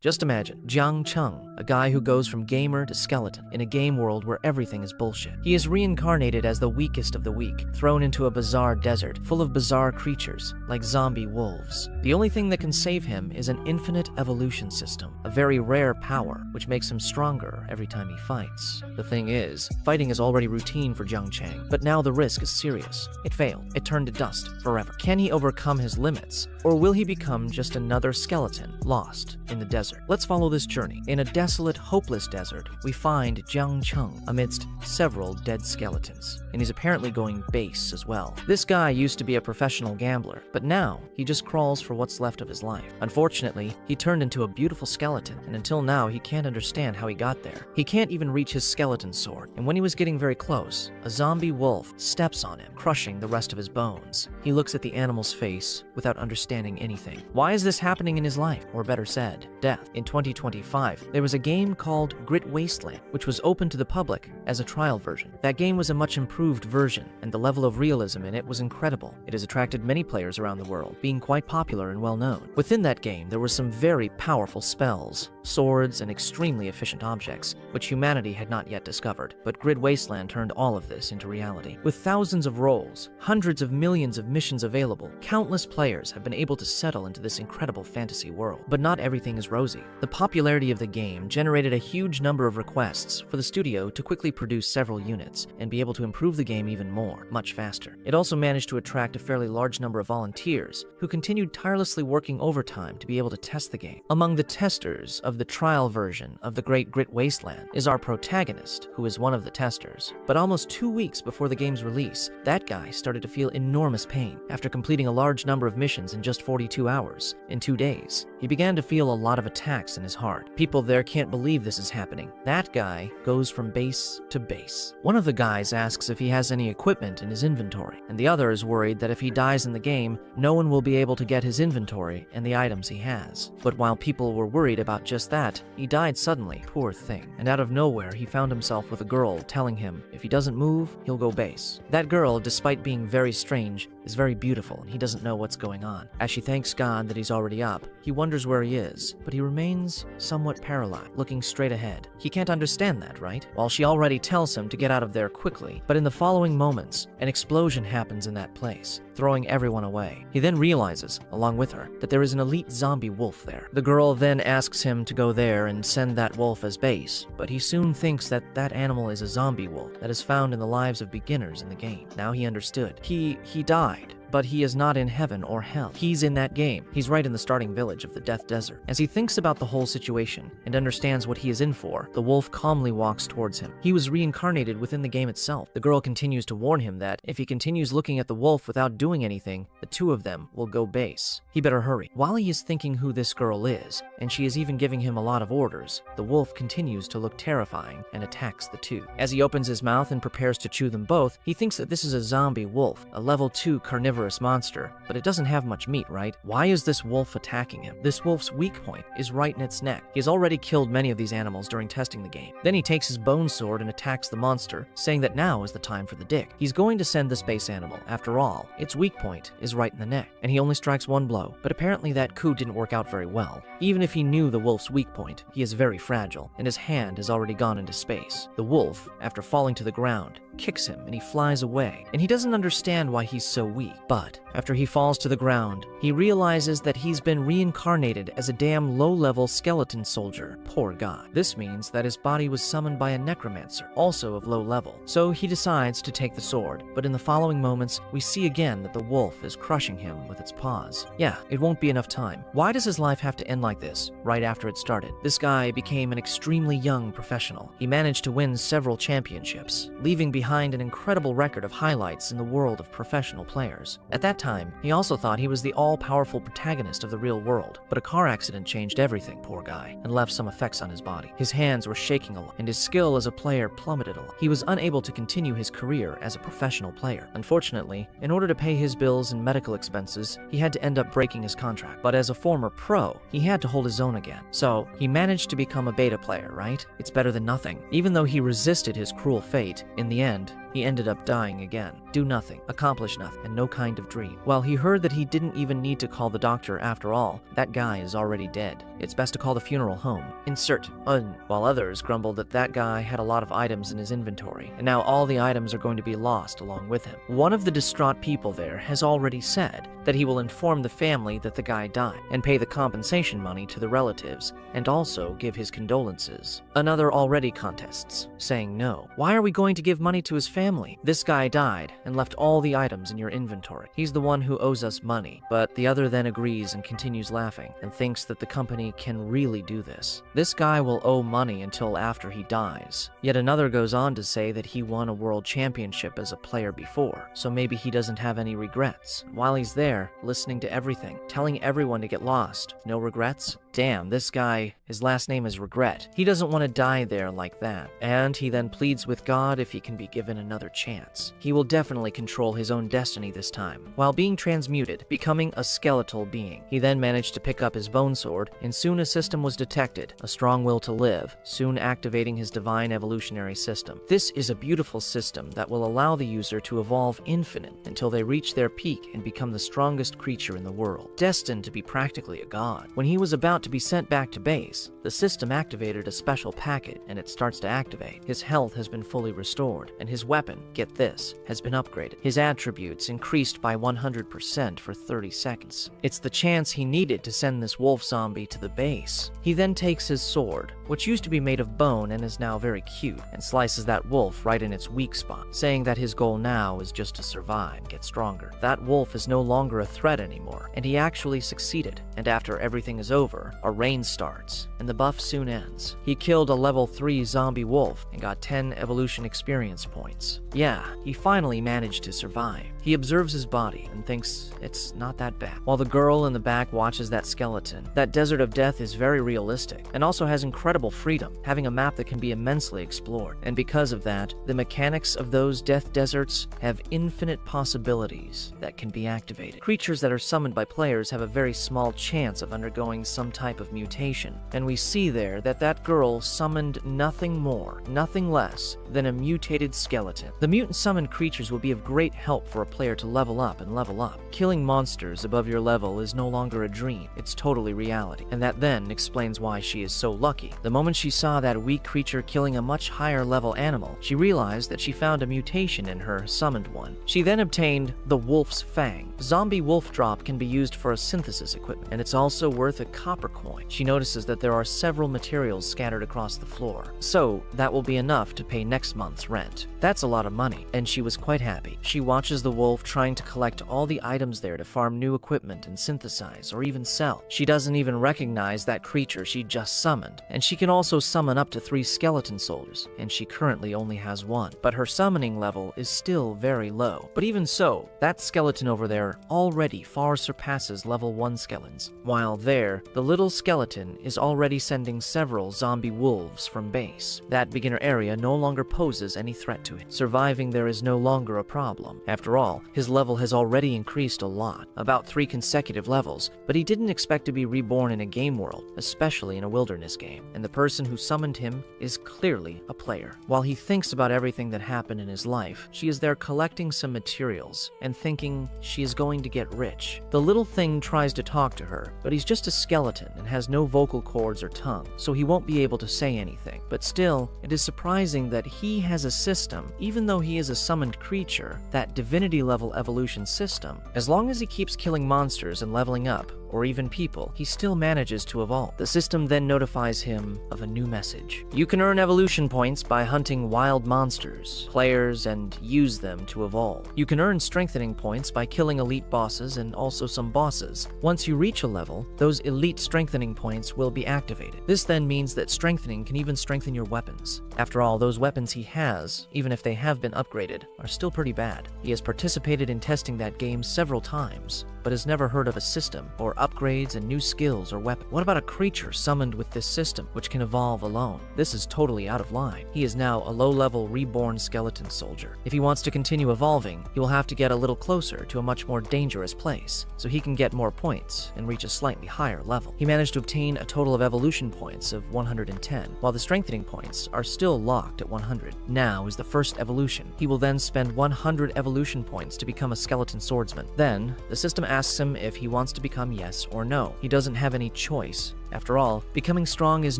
Just imagine Jiang Chong, a guy who goes from gamer to skeleton in a game world where everything is bullshit. He is reincarnated as the weakest of the weak, thrown into a bizarre desert full of bizarre creatures like zombie wolves. The only thing that can save him is an infinite evolution system, a very rare power which makes him stronger every time he fights. The thing is, fighting is already routine for Jiang Chong, but now the risk is serious. It failed. It turned to dust forever. Can he overcome his limits, or will he become just another skeleton lost in the desert? Let's follow this journey. In a desolate, hopeless desert, we find Jiang Chong amidst several dead skeletons, and he's apparently going base as well. This guy used to be a professional gambler, but now he just crawls for what's left of his life. Unfortunately, he turned into a beautiful skeleton, and until now he can't understand how he got there. He can't even reach his skeleton sword, and when he was getting very close, a zombie wolf steps on him, crushing the rest of his bones. He looks at the animal's face without understanding anything. Why is this happening in his life, or better said, death? In 2025, there was a game called Grit Wasteland, which was open to the public as a trial version. That game was a much improved version, and the level of realism in it was incredible. It has attracted many players around the world, being quite popular and well known. Within that game, there were some very powerful spells, swords, and extremely efficient objects, which humanity had not yet discovered. But Grid Wasteland turned all of this into reality. With thousands of roles, hundreds of millions of missions available, countless players have been able to settle into this incredible fantasy world. But not everything is rosy. The popularity of the game generated a huge number of requests for the studio to quickly produce several units and be able to improve the game even more, much faster. It also managed to attract a fairly large number of volunteers who continued tirelessly working overtime to be able to test the game. Among the testers of the trial version of the Great Grit Wasteland is our protagonist, who is one of the testers. But almost 2 weeks before the game's release, that guy started to feel enormous pain after completing a large number of missions in just 42 hours. In 2 days, he began to feel a lot of attacks in his heart. People there can't believe this is happening. That guy goes from base to base. One of the guys asks if he has any equipment in his inventory, and the other is worried that if he dies in the game, no one will be able to get his inventory and the items he has. But while people were worried about just that, he died suddenly, poor thing. And out of nowhere, he found himself with a girl telling him if he doesn't move, he'll go base. That girl, despite being very strange, is very beautiful, and he doesn't know what's going on. As she thanks God that he's already up, he wonders where he is, but he remains somewhat paralyzed, looking straight ahead. He can't understand that, right? While she already tells him to get out of there quickly, but in the following moments, an explosion happens in that place, throwing everyone away. He then realizes, along with her, that there is an elite zombie wolf there. The girl then asks him to go there and send that wolf as base, but he soon thinks that that animal is a zombie wolf that is found in the lives of beginners in the game. Now he understood. He died. But he is not in heaven or hell. He's in that game. He's right in the starting village of the Death Desert. As he thinks about the whole situation and understands what he is in for, the wolf calmly walks towards him. He was reincarnated within the game itself. The girl continues to warn him that if he continues looking at the wolf without doing anything, the two of them will go base. He better hurry. While he is thinking who this girl is, and she is even giving him a lot of orders, the wolf continues to look terrifying and attacks the two. As he opens his mouth and prepares to chew them both, he thinks that this is a zombie wolf, a level 2 carnivorous monster, but it doesn't have much meat, right? Why is this wolf attacking him? This wolf's weak point is right in its neck. He has already killed many of these animals during testing the game. Then he takes his bone sword and attacks the monster, saying that now is the time for the dick. He's going to send the space animal. After all, its weak point is right in the neck, and he only strikes one blow. But apparently that coup didn't work out very well. Even if he knew the wolf's weak point, he is very fragile, and his hand has already gone into space. The wolf, after falling to the ground, kicks him and he flies away, and he doesn't understand why he's so weak. But after he falls to the ground, he realizes that he's been reincarnated as a damn low-level skeleton soldier. Poor guy. This means that his body was summoned by a necromancer, also of low level. So he decides to take the sword, but in the following moments, we see again that the wolf is crushing him with its paws. Yeah, it won't be enough time. Why does his life have to end like this, right after it started? This guy became an extremely young professional. He managed to win several championships, leaving behind an incredible record of highlights in the world of professional players. At that time, he also thought he was the all-powerful protagonist of the real world, but a car accident changed everything, poor guy, and left some effects on his body. His hands were shaking a lot, and his skill as a player plummeted a lot. He was unable to continue his career as a professional player. Unfortunately, in order to pay his bills and medical expenses, he had to end up breaking his contract. But as a former pro, he had to hold his own again. So, he managed to become a beta player, right? It's better than nothing. Even though he resisted his cruel fate, in the end, he ended up dying again. Do nothing, accomplish nothing, and no kind of dream. While he heard that he didn't even need to call the doctor after all, that guy is already dead. It's best to call the funeral home. Insert un. While others grumbled that that guy had a lot of items in his inventory, and now all the items are going to be lost along with him. One of the distraught people there has already said that he will inform the family that the guy died and pay the compensation money to the relatives and also give his condolences. Another already contests, saying no. Why are we going to give money to his family? This guy died and left all the items in your inventory. He's the one who owes us money. But the other then agrees and continues laughing and thinks that the company can really do this. This guy will owe money until after he dies. Yet another goes on to say that he won a world championship as a player before, so maybe he doesn't have any regrets. While he's there, listening to everything, telling everyone to get lost. No regrets? Damn, this guy, his last name is Regret. He doesn't want to die there like that. And he then pleads with God if he can be given another chance. He will definitely control his own destiny this time. While being transmuted, becoming a skeletal being, he then managed to pick up his bone sword, and soon a system was detected, a strong will to live, soon activating his divine evolutionary system. This is a beautiful system that will allow the user to evolve infinite until they reach their peak and become the strongest creature in the world, destined to be practically a god. When he was about to be sent back to base, the system activated a special packet and it starts to activate. His health has been fully restored, and his weapon, get this, has been upgraded. His attributes increased by 100% for 30 seconds. It's the chance he needed to send this wolf zombie to the base. He then takes his sword, which used to be made of bone and is now very cute, and slices that wolf right in its weak spot, saying that his goal now is just to survive and get stronger. That wolf is no longer a threat anymore, and he actually succeeded. And after everything is over, a rain starts, and the buff soon ends. He killed a level 3 zombie wolf and got 10 evolution experience points. Yeah, he finally managed to survive. He observes his body and thinks it's not that bad. While the girl in the back watches that skeleton, that desert of death is very realistic and also has incredible freedom, having a map that can be immensely explored. And because of that, the mechanics of those death deserts have infinite possibilities that can be activated. Creatures that are summoned by players have a very small chance of undergoing some type of mutation, and we see there that that girl summoned nothing more, nothing less than a mutated skeleton. The mutant summoned creatures will be of great help for a player to level up and level up. Killing monsters above your level is no longer a dream, it's totally reality, and that then explains why she is so lucky. The moment she saw that weak creature killing a much higher level animal, she realized that she found a mutation in her summoned one. She then obtained the Wolf's Fang. Zombie wolf drop can be used for a synthesis equipment, and it's also worth a copper coin. She notices that there are several materials scattered across the floor, so that will be enough to pay next month's rent. That's a lot of money, and she was quite happy. She watches the wolf trying to collect all the items there to farm new equipment and synthesize or even sell. She doesn't even recognize that creature she just summoned, and she can also summon up to 3 skeleton soldiers, and she currently only has 1. But her summoning level is still very low. But even so, that skeleton over there already far surpasses level 1 skeletons. While there, the little skeleton is already sending several zombie wolves from base. That beginner area no longer poses any threat to it. Surviving there is no longer a problem. After all, his level has already increased a lot, about 3 consecutive levels, but he didn't expect to be reborn in a game world, especially in a wilderness game, and the person who summoned him is clearly a player. While he thinks about everything that happened in his life, she is there collecting some materials and thinking she is going to get rich. The little thing tries to talk to her, but he's just a skeleton and has no vocal cords or tongue, so he won't be able to say anything. But still, it is surprising that he has a system, even though he is a summoned creature, that divinity level evolution system. As long as he keeps killing monsters and leveling up, or even people, he still manages to evolve. The system then notifies him of a new message. You can earn evolution points by hunting wild monsters, players, and use them to evolve. You can earn strengthening points by killing elite bosses and also some bosses. Once you reach a level, those elite strengthening points will be activated. This then means that strengthening can even strengthen your weapons. After all, those weapons he has, even if they have been upgraded, are still pretty bad. He has participated in testing that game several times, but has never heard of a system or upgrades and new skills or weapons. What about a creature summoned with this system, which can evolve alone? This is totally out of line. He is now a low-level reborn skeleton soldier. If he wants to continue evolving, he will have to get a little closer to a much more dangerous place, so he can get more points and reach a slightly higher level. He managed to obtain a total of evolution points of 110, while the strengthening points are still locked at 100. Now is the first evolution. He will then spend 100 evolution points to become a skeleton swordsman. Then, the system asks him if he wants to become yes or no. He doesn't have any choice. After all, becoming strong is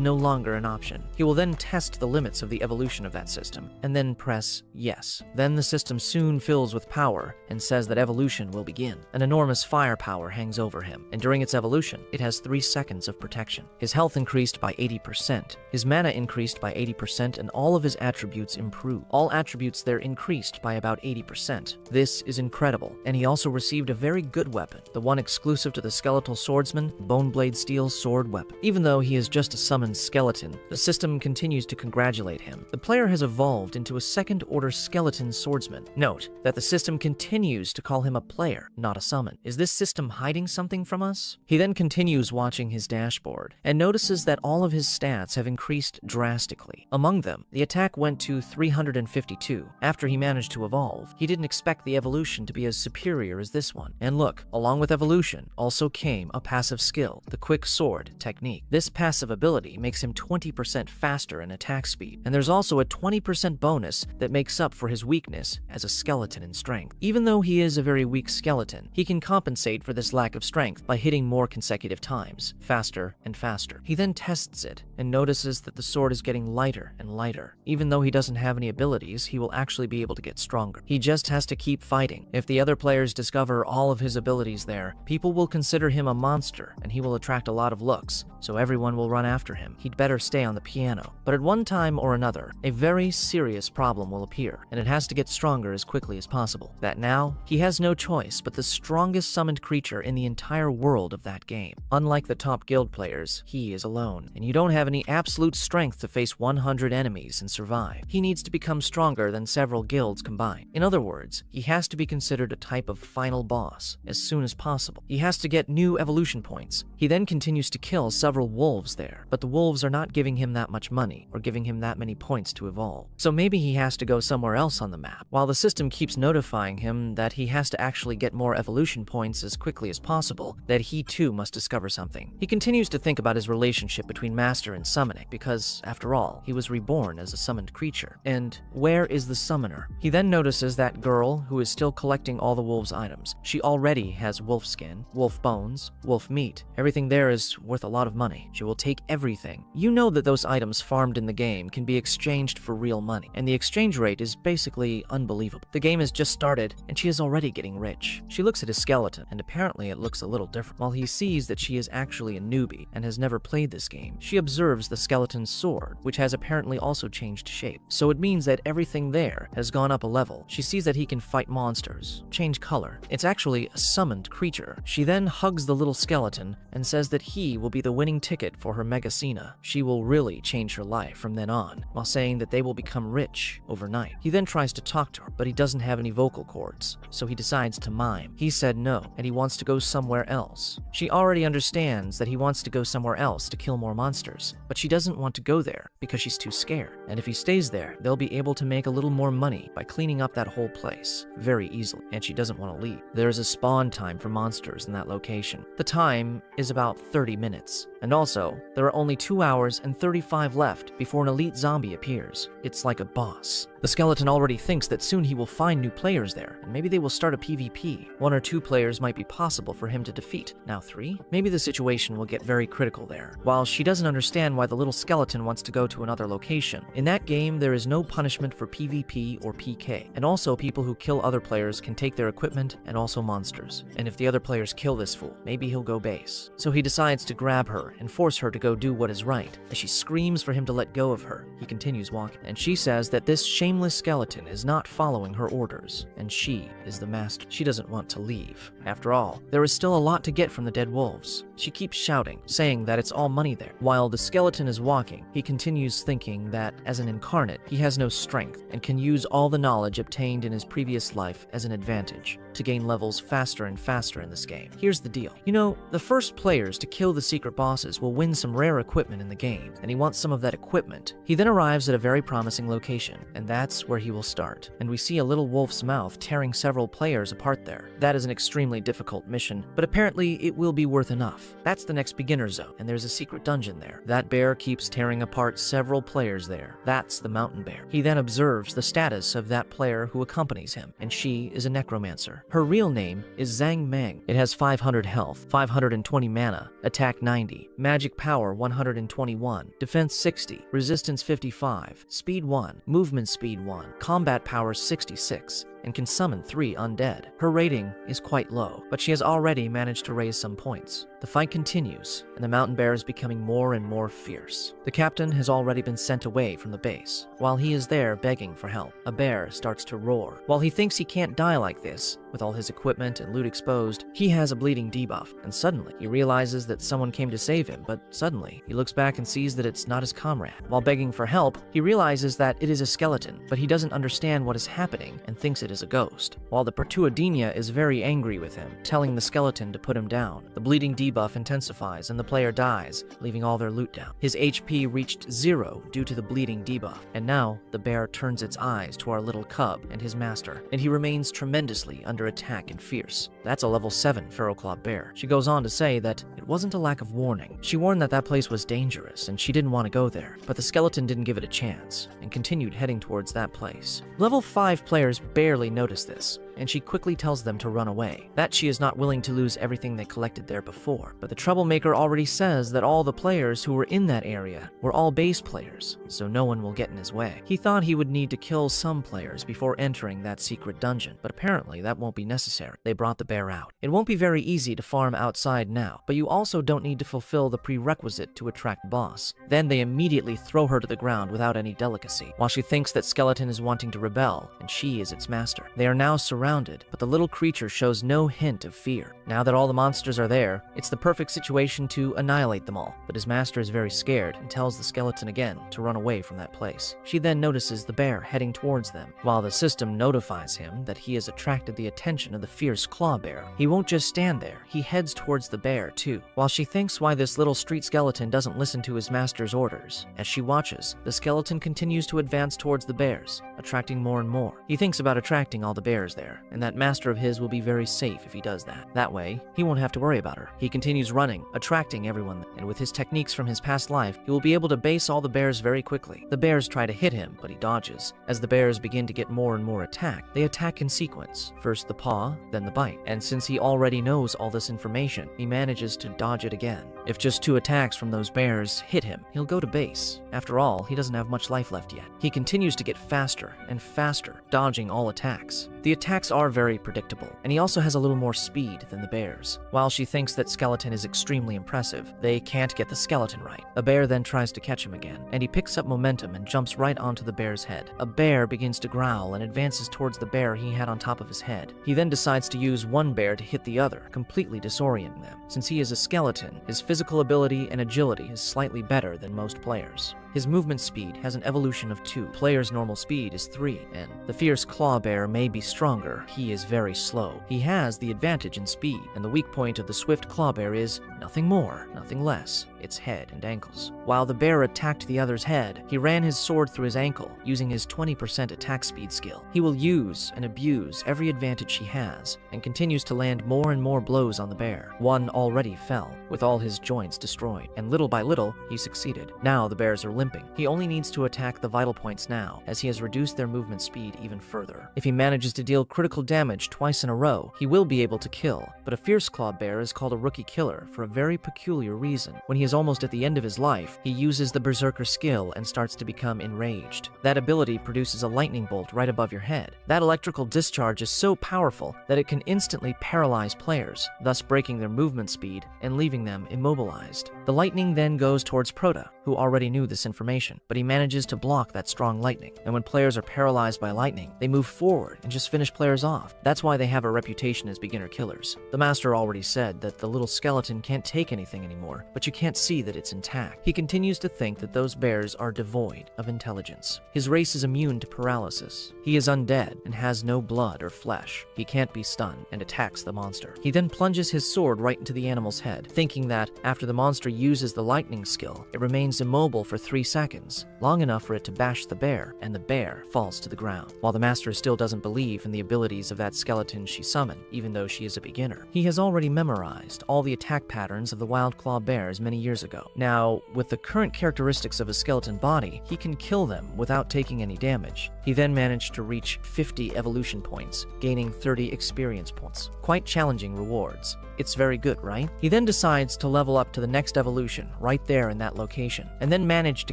no longer an option. He will then test the limits of the evolution of that system, and then press yes. Then the system soon fills with power and says that evolution will begin. An enormous firepower hangs over him, and during its evolution, it has 3 seconds of protection. His health increased by 80%, his mana increased by 80%, and all of his attributes improved. All attributes there increased by about 80%. This is incredible, and he also received a very good weapon, the one exclusive to the skeletal swordsman, Boneblade Steel Sword Weapon. Even though he is just a summoned skeleton, the system continues to congratulate him. The player has evolved into a second-order skeleton swordsman. Note that the system continues to call him a player, not a summon. Is this system hiding something from us? He then continues watching his dashboard and notices that all of his stats have increased drastically. Among them, the attack went to 352. After he managed to evolve, he didn't expect the evolution to be as superior as this one. And look, along with evolution also came a passive skill, the quick sword technique. This passive ability makes him 20% faster in attack speed, and there's also a 20% bonus that makes up for his weakness as a skeleton in strength. Even though he is a very weak skeleton, he can compensate for this lack of strength by hitting more consecutive times, faster and faster. He then tests it and notices that the sword is getting lighter and lighter. Even though he doesn't have any abilities, he will actually be able to get stronger. He just has to keep fighting. If the other players discover all of his abilities there, people will consider him a monster, and he will attract a lot of looks, so everyone will run after him. He'd better stay on the piano. But at one time or another, a very serious problem will appear, and it has to get stronger as quickly as possible. That now, he has no choice but the strongest summoned creature in the entire world of that game. Unlike the top guild players, he is alone, and you don't have any absolute strength to face 100 enemies and survive. He needs to become stronger than several guilds combined. In other words, he has to be considered a type of final boss as soon as possible. He has to get new evolution points. He then continues to kill several wolves there, but the wolves are not giving him that much money or giving him that many points to evolve. So maybe he has to go somewhere else on the map, while the system keeps notifying him that he has to actually get more evolution points as quickly as possible, that he too must discover something. He continues to think about his relationship between master and summoning, because after all, he was reborn as a summoned creature. And where is the summoner? He then notices that girl who is still collecting all the wolves' items. She already has wolf skin, wolf bones, wolf meat. Everything there is worth a lot of money. She will take everything. You know that those items farmed in the game can be exchanged for real money, and the exchange rate is basically unbelievable. The game has just started, and she is already getting rich. She looks at his skeleton, and apparently it looks a little different. While he sees that she is actually a newbie and has never played this game, she observes the skeleton's sword, which has apparently also changed shape. So it means that everything there has gone up a level. She sees that he can fight monsters, change color. It's actually a summoned creature. She then hugs the little skeleton and says that he will be the winning ticket for her Megacina. She will really change her life from then on, while saying that they will become rich overnight. He then tries to talk to her, but he doesn't have any vocal cords, so he decides to mime. He said no, and he wants to go somewhere else. She already understands that he wants to go somewhere else to kill more monsters, but she doesn't want to go there because she's too scared. And if he stays there, they'll be able to make a little more money by cleaning up that whole place very easily, and she doesn't want to leave. There's a spawn time for monsters in that location. The time is about 30 minutes. And also, there are only 2 hours and 35 left before an elite zombie appears. It's like a boss. The skeleton already thinks that soon he will find new players there, and maybe they will start a PvP. 1 or 2 players might be possible for him to defeat. Now 3? Maybe the situation will get very critical there. While she doesn't understand why the little skeleton wants to go to another location, in that game there is no punishment for PvP or PK. And also people who kill other players can take their equipment and also monsters. And if the other players kill this fool, maybe he'll go base. So he decides to grab grab her and force her to go do what is right. As she screams for him to let go of her, he continues walking, and she says that this shameless skeleton is not following her orders, and she is the master. She doesn't want to leave. After all, there is still a lot to get from the dead wolves. She keeps shouting, saying that it's all money there. While the skeleton is walking, he continues thinking that, as an incarnate, he has no strength and can use all the knowledge obtained in his previous life as an advantage to gain levels faster and faster in this game. Here's the deal. You know, the first players to kill the secret bosses will win some rare equipment in the game, and he wants some of that equipment. He then arrives at a very promising location, and that's where he will start. And we see a little wolf's mouth tearing several players apart there. That is an extremely difficult mission, but apparently it will be worth enough. That's the next beginner zone, and there's a secret dungeon there. That bear keeps tearing apart several players there. That's the mountain bear. He then observes the status of that player who accompanies him, and she is a necromancer. Her real name is Zhang Meng. It has 500 health, 520 mana, attack 90, magic power 121, defense 60, resistance 55, speed 1, movement speed 1, combat power 66, and can summon 3 undead. Her rating is quite low, but she has already managed to raise some points. The fight continues, and the mountain bear is becoming more and more fierce. The captain has already been sent away from the base. While he is there begging for help, a bear starts to roar. While he thinks he can't die like this, with all his equipment and loot exposed, he has a bleeding debuff, and suddenly he realizes that someone came to save him, but suddenly he looks back and sees that it's not his comrade. While begging for help, he realizes that it is a skeleton, but he doesn't understand what is happening and thinks it is a ghost. While the Pertuadenia is very angry with him, telling the skeleton to put him down, the bleeding debuff intensifies and the player dies, leaving all their loot down. His HP reached 0 due to the bleeding debuff, and now the bear turns its eyes to our little cub and his master, and he remains tremendously under attack and fierce. That's a level 7 Ferroclaw bear. She goes on to say that it wasn't a lack of warning. She warned that that place was dangerous and she didn't want to go there, but the skeleton didn't give it a chance and continued heading towards that place. Level 5 players barely notice this, and she quickly tells them to run away, that she is not willing to lose everything they collected there before. But the troublemaker already says that all the players who were in that area were all base players, so no one will get in his way. He thought he would need to kill some players before entering that secret dungeon, but apparently that won't be necessary. They brought the bear out. It won't be very easy to farm outside now, but you also don't need to fulfill the prerequisite to attract the boss. Then they immediately throw her to the ground without any delicacy, while she thinks that skeleton is wanting to rebel, and she is its master. They are now surrounded, but the little creature shows no hint of fear. Now that all the monsters are there, it's the perfect situation to annihilate them all, but his master is very scared and tells the skeleton again to run away from that place. She then notices the bear heading towards them, while the system notifies him that he has attracted the attention of the fierce claw bear. He won't just stand there, he heads towards the bear too, while she thinks why this little street skeleton doesn't listen to his master's orders. As she watches, the skeleton continues to advance towards the bears, attracting more and more. He thinks about attracting all the bears there, and that master of his will be very safe if he does that. That way, he won't have to worry about her. He continues running, attracting everyone, and with his techniques from his past life, he will be able to base all the bears very quickly. The bears try to hit him, but he dodges. As the bears begin to get more and more attacked, they attack in sequence. First the paw, then the bite. And since he already knows all this information, he manages to dodge it again. If just 2 attacks from those bears hit him, he'll go to base. After all, he doesn't have much life left yet. He continues to get faster and faster, dodging all attacks. The attacks are very predictable, and he also has a little more speed than the bears. While she thinks that skeleton is extremely impressive, they can't get the skeleton right. A bear then tries to catch him again, and he picks up momentum and jumps right onto the bear's head. A bear begins to growl and advances towards the bear he had on top of his head. He then decides to use one bear to hit the other, completely disorienting them. Since he is a skeleton, his physical ability and agility is slightly better than most players. His movement speed has an evolution of 2. Player's normal speed is 3, and the fierce claw bear may be stronger. He is very slow. He has the advantage in speed, and the weak point of the swift claw bear is nothing more, nothing less. Its head and ankles. While the bear attacked the other's head, he ran his sword through his ankle, using his 20% attack speed skill. He will use and abuse every advantage he has, and continues to land more and more blows on the bear. One already fell, with all his joints destroyed, and little by little, he succeeded. Now the bears are limping. He only needs to attack the vital points now, as he has reduced their movement speed even further. If he manages to deal critical damage twice in a row, he will be able to kill, but a fierce claw bear is called a rookie killer for a very peculiar reason. When he is almost at the end of his life, he uses the berserker skill and starts to become enraged. That ability produces a lightning bolt right above your head. That electrical discharge is so powerful that it can instantly paralyze players, thus breaking their movement speed and leaving them immobilized. The lightning then goes towards Prota, who already knew this information, but he manages to block that strong lightning. And when players are paralyzed by lightning, they move forward and just finish players off. That's why they have a reputation as beginner killers. The master already said that the little skeleton can't take anything anymore, but you can't see that it's intact. He continues to think that those bears are devoid of intelligence. His race is immune to paralysis. He is undead and has no blood or flesh. He can't be stunned and attacks the monster. He then plunges his sword right into the animal's head, thinking that after the monster uses the lightning skill, it remains immobile for 3 seconds, long enough for it to bash the bear, and the bear falls to the ground. While the master still doesn't believe in the abilities of that skeleton she summoned, even though she is a beginner. He has already memorized all the attack patterns of the wild claw bears many years ago. Now, with the current characteristics of a skeleton body, he can kill them without taking any damage. He then managed to reach 50 evolution points, gaining 30 experience points. Quite challenging rewards. It's very good, right? He then decides to level up to the next evolution right there in that location, and then managed to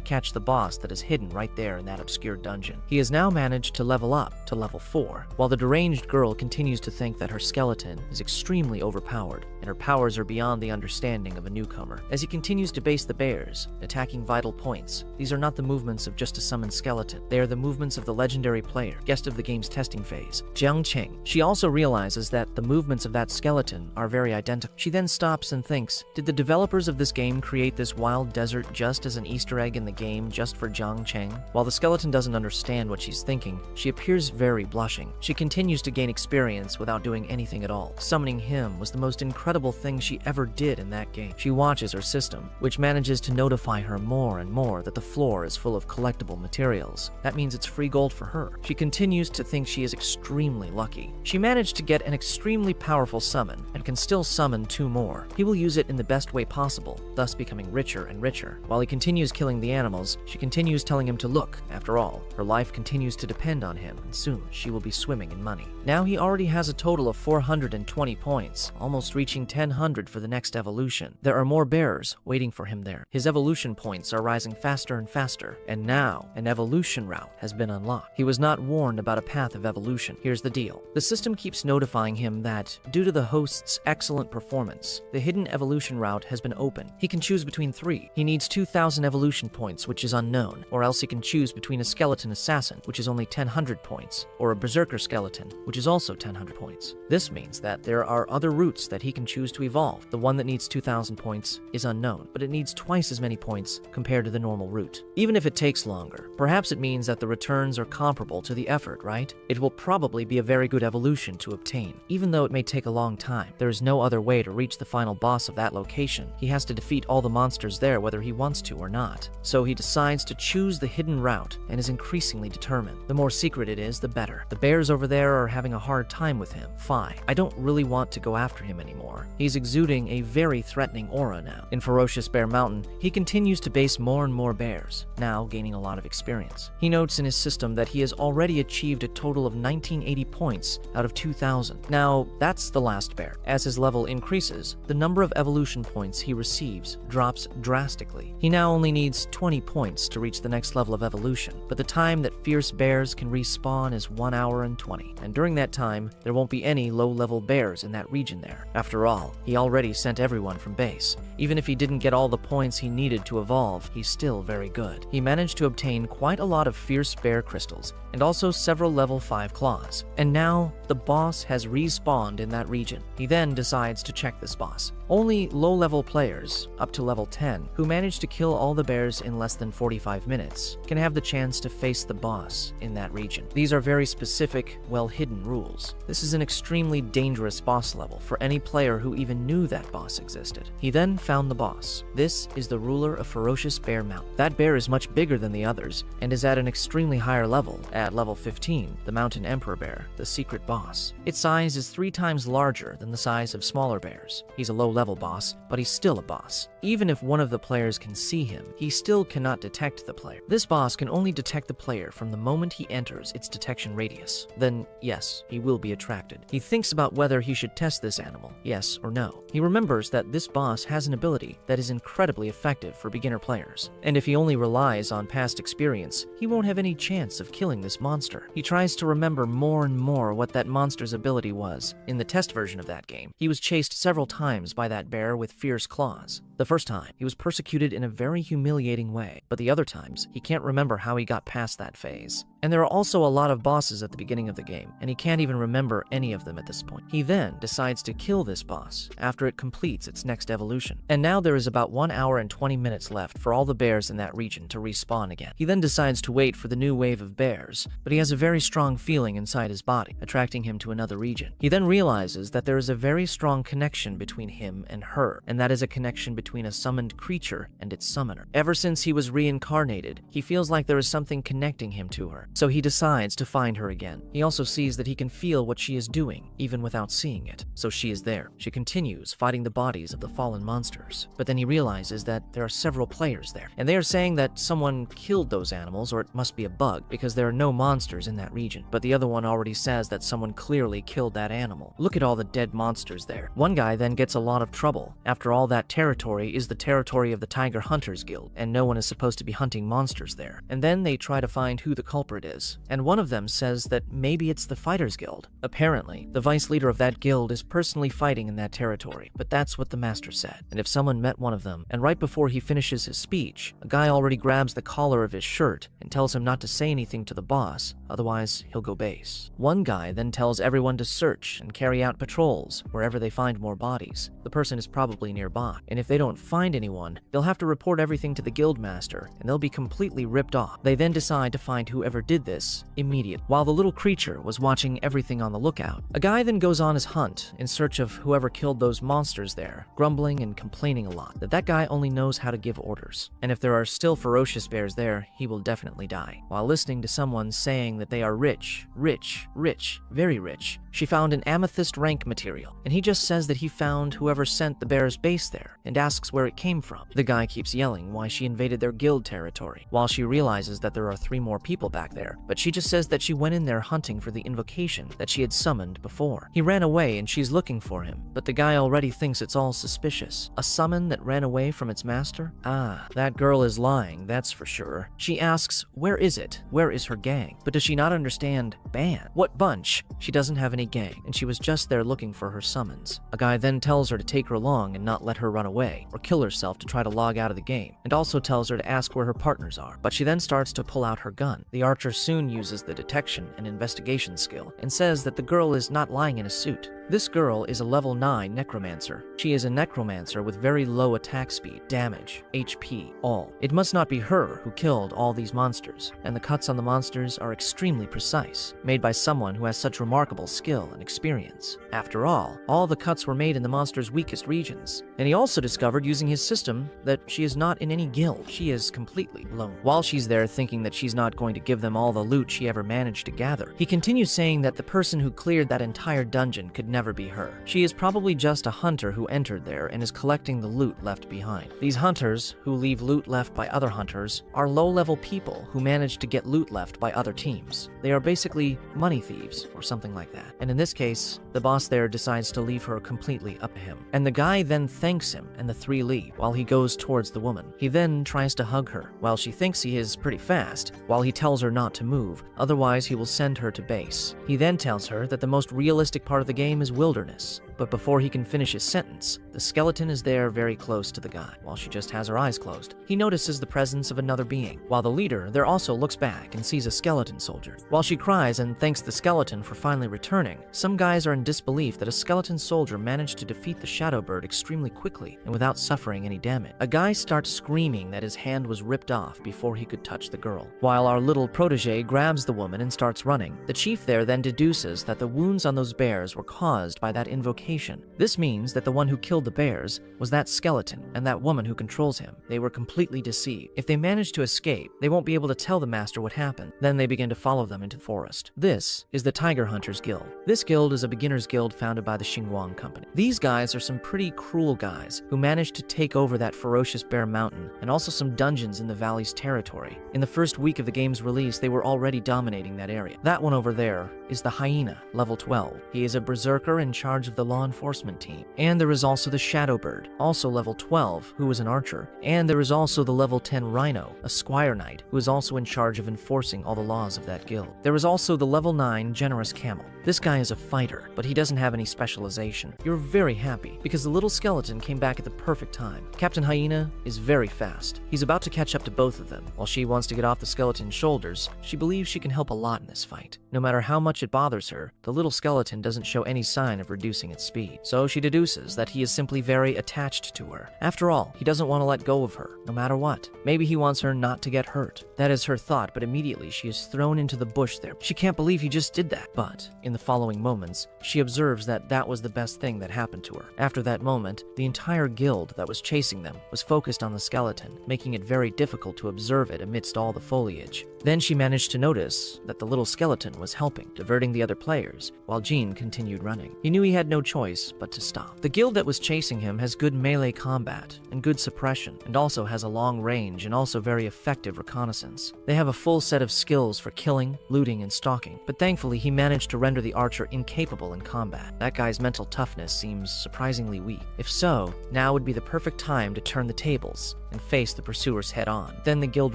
catch the boss that is hidden right there in that obscure dungeon. He has now managed to level up to level 4, while the deranged girl continues to think that her skeleton is extremely overpowered, and her powers are beyond the understanding of a newcomer. As he continues to base the bears, attacking vital points, these are not the movements of just a summoned skeleton. They are the movements of the legendary player, guest of the game's testing phase, Jiang Chong. She also realizes that the movements of that skeleton are very identical. She then stops and thinks, did the developers of this game create this wild desert just as an Easter egg in the game just for Jiang Chong? While the skeleton doesn't understand what she's thinking, she appears very blushing. She continues to gain experience without doing anything at all. Summoning him was the most incredible thing she ever did in that game. She watches her system, which manages to notify her more and more that the floor is full of collectible materials. That means it's free gold for her. She continues to think she is extremely lucky. She managed to get an extremely powerful summon and can still summon 2 more. He will use it in the best way possible, thus becoming richer and richer. While he continues killing the animals, she continues telling him to look. After all, her life continues to depend on him, and soon she will be swimming in money. Now he already has a total of 420 points, almost reaching 1000 for the next evolution. There are more bearers waiting for him there. His evolution points are rising faster and faster, and now an evolution route has been unlocked. He was not warned about a path of evolution. Here's the deal. The system keeps notifying him that, due to the host's excellent performance, the hidden evolution route has been opened. He can choose between 3. He needs 2000 evolution points, which is unknown, or else he can choose between a skeleton assassin, which is only 1000 points, or a berserker skeleton, which is also 1000 points. This means that there are other routes that he can choose to evolve. The one that needs 2000 points is unknown, but it needs twice as many points compared to the normal route. Even if it takes longer, perhaps it means that the returns are comparable to the effort, right? It will probably be a very good evolution to obtain. Even though it may take a long time, there is no other way to reach the final boss of that location. He has to defeat all the monsters there whether he wants to or not. So he decides to choose the hidden route and is increasingly determined. The more secret it is, the better. The bears over there are having a hard time with him. Fine. I don't really want to go after him anymore. He's exuding a very threatening aura now. In Ferocious Bear Mountain, he continues to base more and more bears, now gaining a lot of experience. He notes in his system that he has already achieved a total of 1980 points out of 2000. Now, that's the last bear. As his level increases, the number of evolution points he receives drops drastically. He now only needs 20 points to reach the next level of evolution, but the time that fierce bears can respawn is 1 hour and 20, and during that time, there won't be any low-level bears in that region there. After all, he already sent everyone from base. Even if he didn't get all the points he needed to evolve, he's still very good. He managed to obtain quite a lot of fierce bear crystals, and also several level 5 claws. And now, the boss has respawned in that region. He then decides to check this boss. Only low-level players, up to level 10, who manage to kill all the bears in less than 45 minutes, can have the chance to face the boss in that region. These are very specific, well-hidden rules. This is an extremely dangerous boss level for any player who even knew that boss existed. He then found the boss. This is the ruler of Ferocious Bear Mountain. That bear is much bigger than the others, and is at an extremely higher level. At level 15, the Mountain Emperor Bear, the secret boss. Its size is 3 times larger than the size of smaller bears. He's a low level boss, but he's still a boss. Even if one of the players can see him, he still cannot detect the player. This boss can only detect the player from the moment he enters its detection radius. Then, yes, he will be attracted. He thinks about whether he should test this animal, yes or no. He remembers that this boss has an ability that is incredibly effective for beginner players, and if he only relies on past experience, he won't have any chance of killing this monster. He tries to remember more and more what that monster's ability was. In the test version of that game, he was chased several times by that bear with fierce claws. The first time, he was persecuted in a very humiliating way, but the other times, he can't remember how he got past that phase. And there are also a lot of bosses at the beginning of the game, and he can't even remember any of them at this point. He then decides to kill this boss after it completes its next evolution. And now there is about 1 hour and 20 minutes left for all the bears in that region to respawn again. He then decides to wait for the new wave of bears, but he has a very strong feeling inside his body, attracting him to another region. He then realizes that there is a very strong connection between him and her, and that is a connection between a summoned creature and its summoner. Ever since he was reincarnated, he feels like there is something connecting him to her. So he decides to find her again. He also sees that he can feel what she is doing, even without seeing it. So she is there. She continues fighting the bodies of the fallen monsters. But then he realizes that there are several players there, and they are saying that someone killed those animals, or it must be a bug, because there are no monsters in that region. But the other one already says that someone clearly killed that animal. Look at all the dead monsters there. One guy then gets a lot of trouble. After all, that territory is the territory of the Tiger Hunters Guild, and no one is supposed to be hunting monsters there. And then they try to find who the culprit is, and one of them says that maybe it's the Fighters Guild. Apparently, the vice leader of that guild is personally fighting in that territory, but that's what the master said. And if someone met one of them, and right before he finishes his speech, a guy already grabs the collar of his shirt and tells him not to say anything to the boss, otherwise he'll go base. One guy then tells everyone to search and carry out patrols wherever they find more bodies. The person is probably nearby, and if they don't find anyone, they'll have to report everything to the guild master, and they'll be completely ripped off. They then decide to find whoever did this immediately. While the little creature was watching everything on the lookout, a guy then goes on his hunt in search of whoever killed those monsters there, grumbling and complaining a lot that guy only knows how to give orders, and if there are still ferocious bears there, he will definitely die. While listening to someone saying that they are rich, very rich, she found an amethyst rank material, and he just says that he found whoever sent the bear's base there and asks where it came from. The guy keeps yelling why she invaded their guild territory, while she realizes that there are 3 more people back there, but she just says that she went in there hunting for the invocation that she had summoned before. He ran away and she's looking for him, but the guy already thinks it's all suspicious. A summon that ran away from its master? Ah, that girl is lying, that's for sure. She asks, where is it? Where is her gang? But does she not understand band? What bunch? She doesn't have any gang, and she was just there looking for her summons. A guy then tells her to take her along and not let her run away, or kill herself to try to log out of the game, and also tells her to ask where her partners are. But she then starts to pull out her gun. The archer soon uses the detection and investigation skill, and says that the girl is not lying in a suit. This girl is a level 9 necromancer. She is a necromancer with very low attack speed, damage, HP, all. It must not be her who killed all these monsters, and the cuts on the monsters are extremely precise, made by someone who has such remarkable skill and experience. After all the cuts were made in the monster's weakest regions. And he also discovered using his system that she is not in any guild. She is completely alone. While she's there thinking that she's not going to give them all the loot she ever managed to gather, he continues saying that the person who cleared that entire dungeon could never be her. She is probably just a hunter who entered there and is collecting the loot left behind. These hunters, who leave loot left by other hunters, are low-level people who manage to get loot left by other teams. They are basically money thieves or something like that. And in this case, the boss there decides to leave her completely up to him. And the guy then thanks him and the 3 leave while he goes towards the woman. He then tries to hug her while she thinks he is pretty fast, while he tells her not to move, otherwise he will send her to base. He then tells her that the most realistic part of the game is wilderness. But before he can finish his sentence, the skeleton is there very close to the guy, while she just has her eyes closed. He notices the presence of another being, while the leader there also looks back and sees a skeleton soldier. While she cries and thanks the skeleton for finally returning, some guys are in disbelief that a skeleton soldier managed to defeat the shadow bird extremely quickly and without suffering any damage. A guy starts screaming that his hand was ripped off before he could touch the girl. While our little protege grabs the woman and starts running, the chief there then deduces that the wounds on those bears were caused by that invocation location. This means that the one who killed the bears was that skeleton and that woman who controls him. They were completely deceived. If they manage to escape, they won't be able to tell the master what happened. Then they begin to follow them into the forest. This is the Tiger Hunters Guild. This guild is a beginner's guild founded by the Xinguang Company. These guys are some pretty cruel guys who managed to take over that ferocious bear mountain and also some dungeons in the valley's territory. In the first week of the game's release, they were already dominating that area. That one over there is the Hyena, level 12. He is a berserker in charge of the law enforcement team. And there is also the Shadowbird, also level 12, who is an archer. And there is also the level 10 Rhino, a squire knight, who is also in charge of enforcing all the laws of that guild. There is also the level 9 Generous Camel. This guy is a fighter, but he doesn't have any specialization. You're very happy, because the little skeleton came back at the perfect time. Captain Hyena is very fast. He's about to catch up to both of them. While she wants to get off the skeleton's shoulders, she believes she can help a lot in this fight. No matter how much it bothers her, the little skeleton doesn't show any sign of reducing its speed. So she deduces that he is simply very attached to her. After all, he doesn't want to let go of her, no matter what. Maybe he wants her not to get hurt. That is her thought, but immediately she is thrown into the bush there. She can't believe he just did that. But in the following moments, she observes that that was the best thing that happened to her. After that moment, the entire guild that was chasing them was focused on the skeleton, making it very difficult to observe it amidst all the foliage. Then she managed to notice that the little skeleton was helping, diverting the other players, while Jean continued running. He knew he had no choice but to stop. The guild that was chasing him has good melee combat and good suppression, and also has a long range and also very effective reconnaissance. They have a full set of skills for killing, looting, and stalking, but thankfully he managed to render the archer incapable in combat. That guy's mental toughness seems surprisingly weak. If so, now would be the perfect time to turn the tables and face the pursuers head-on. Then the guild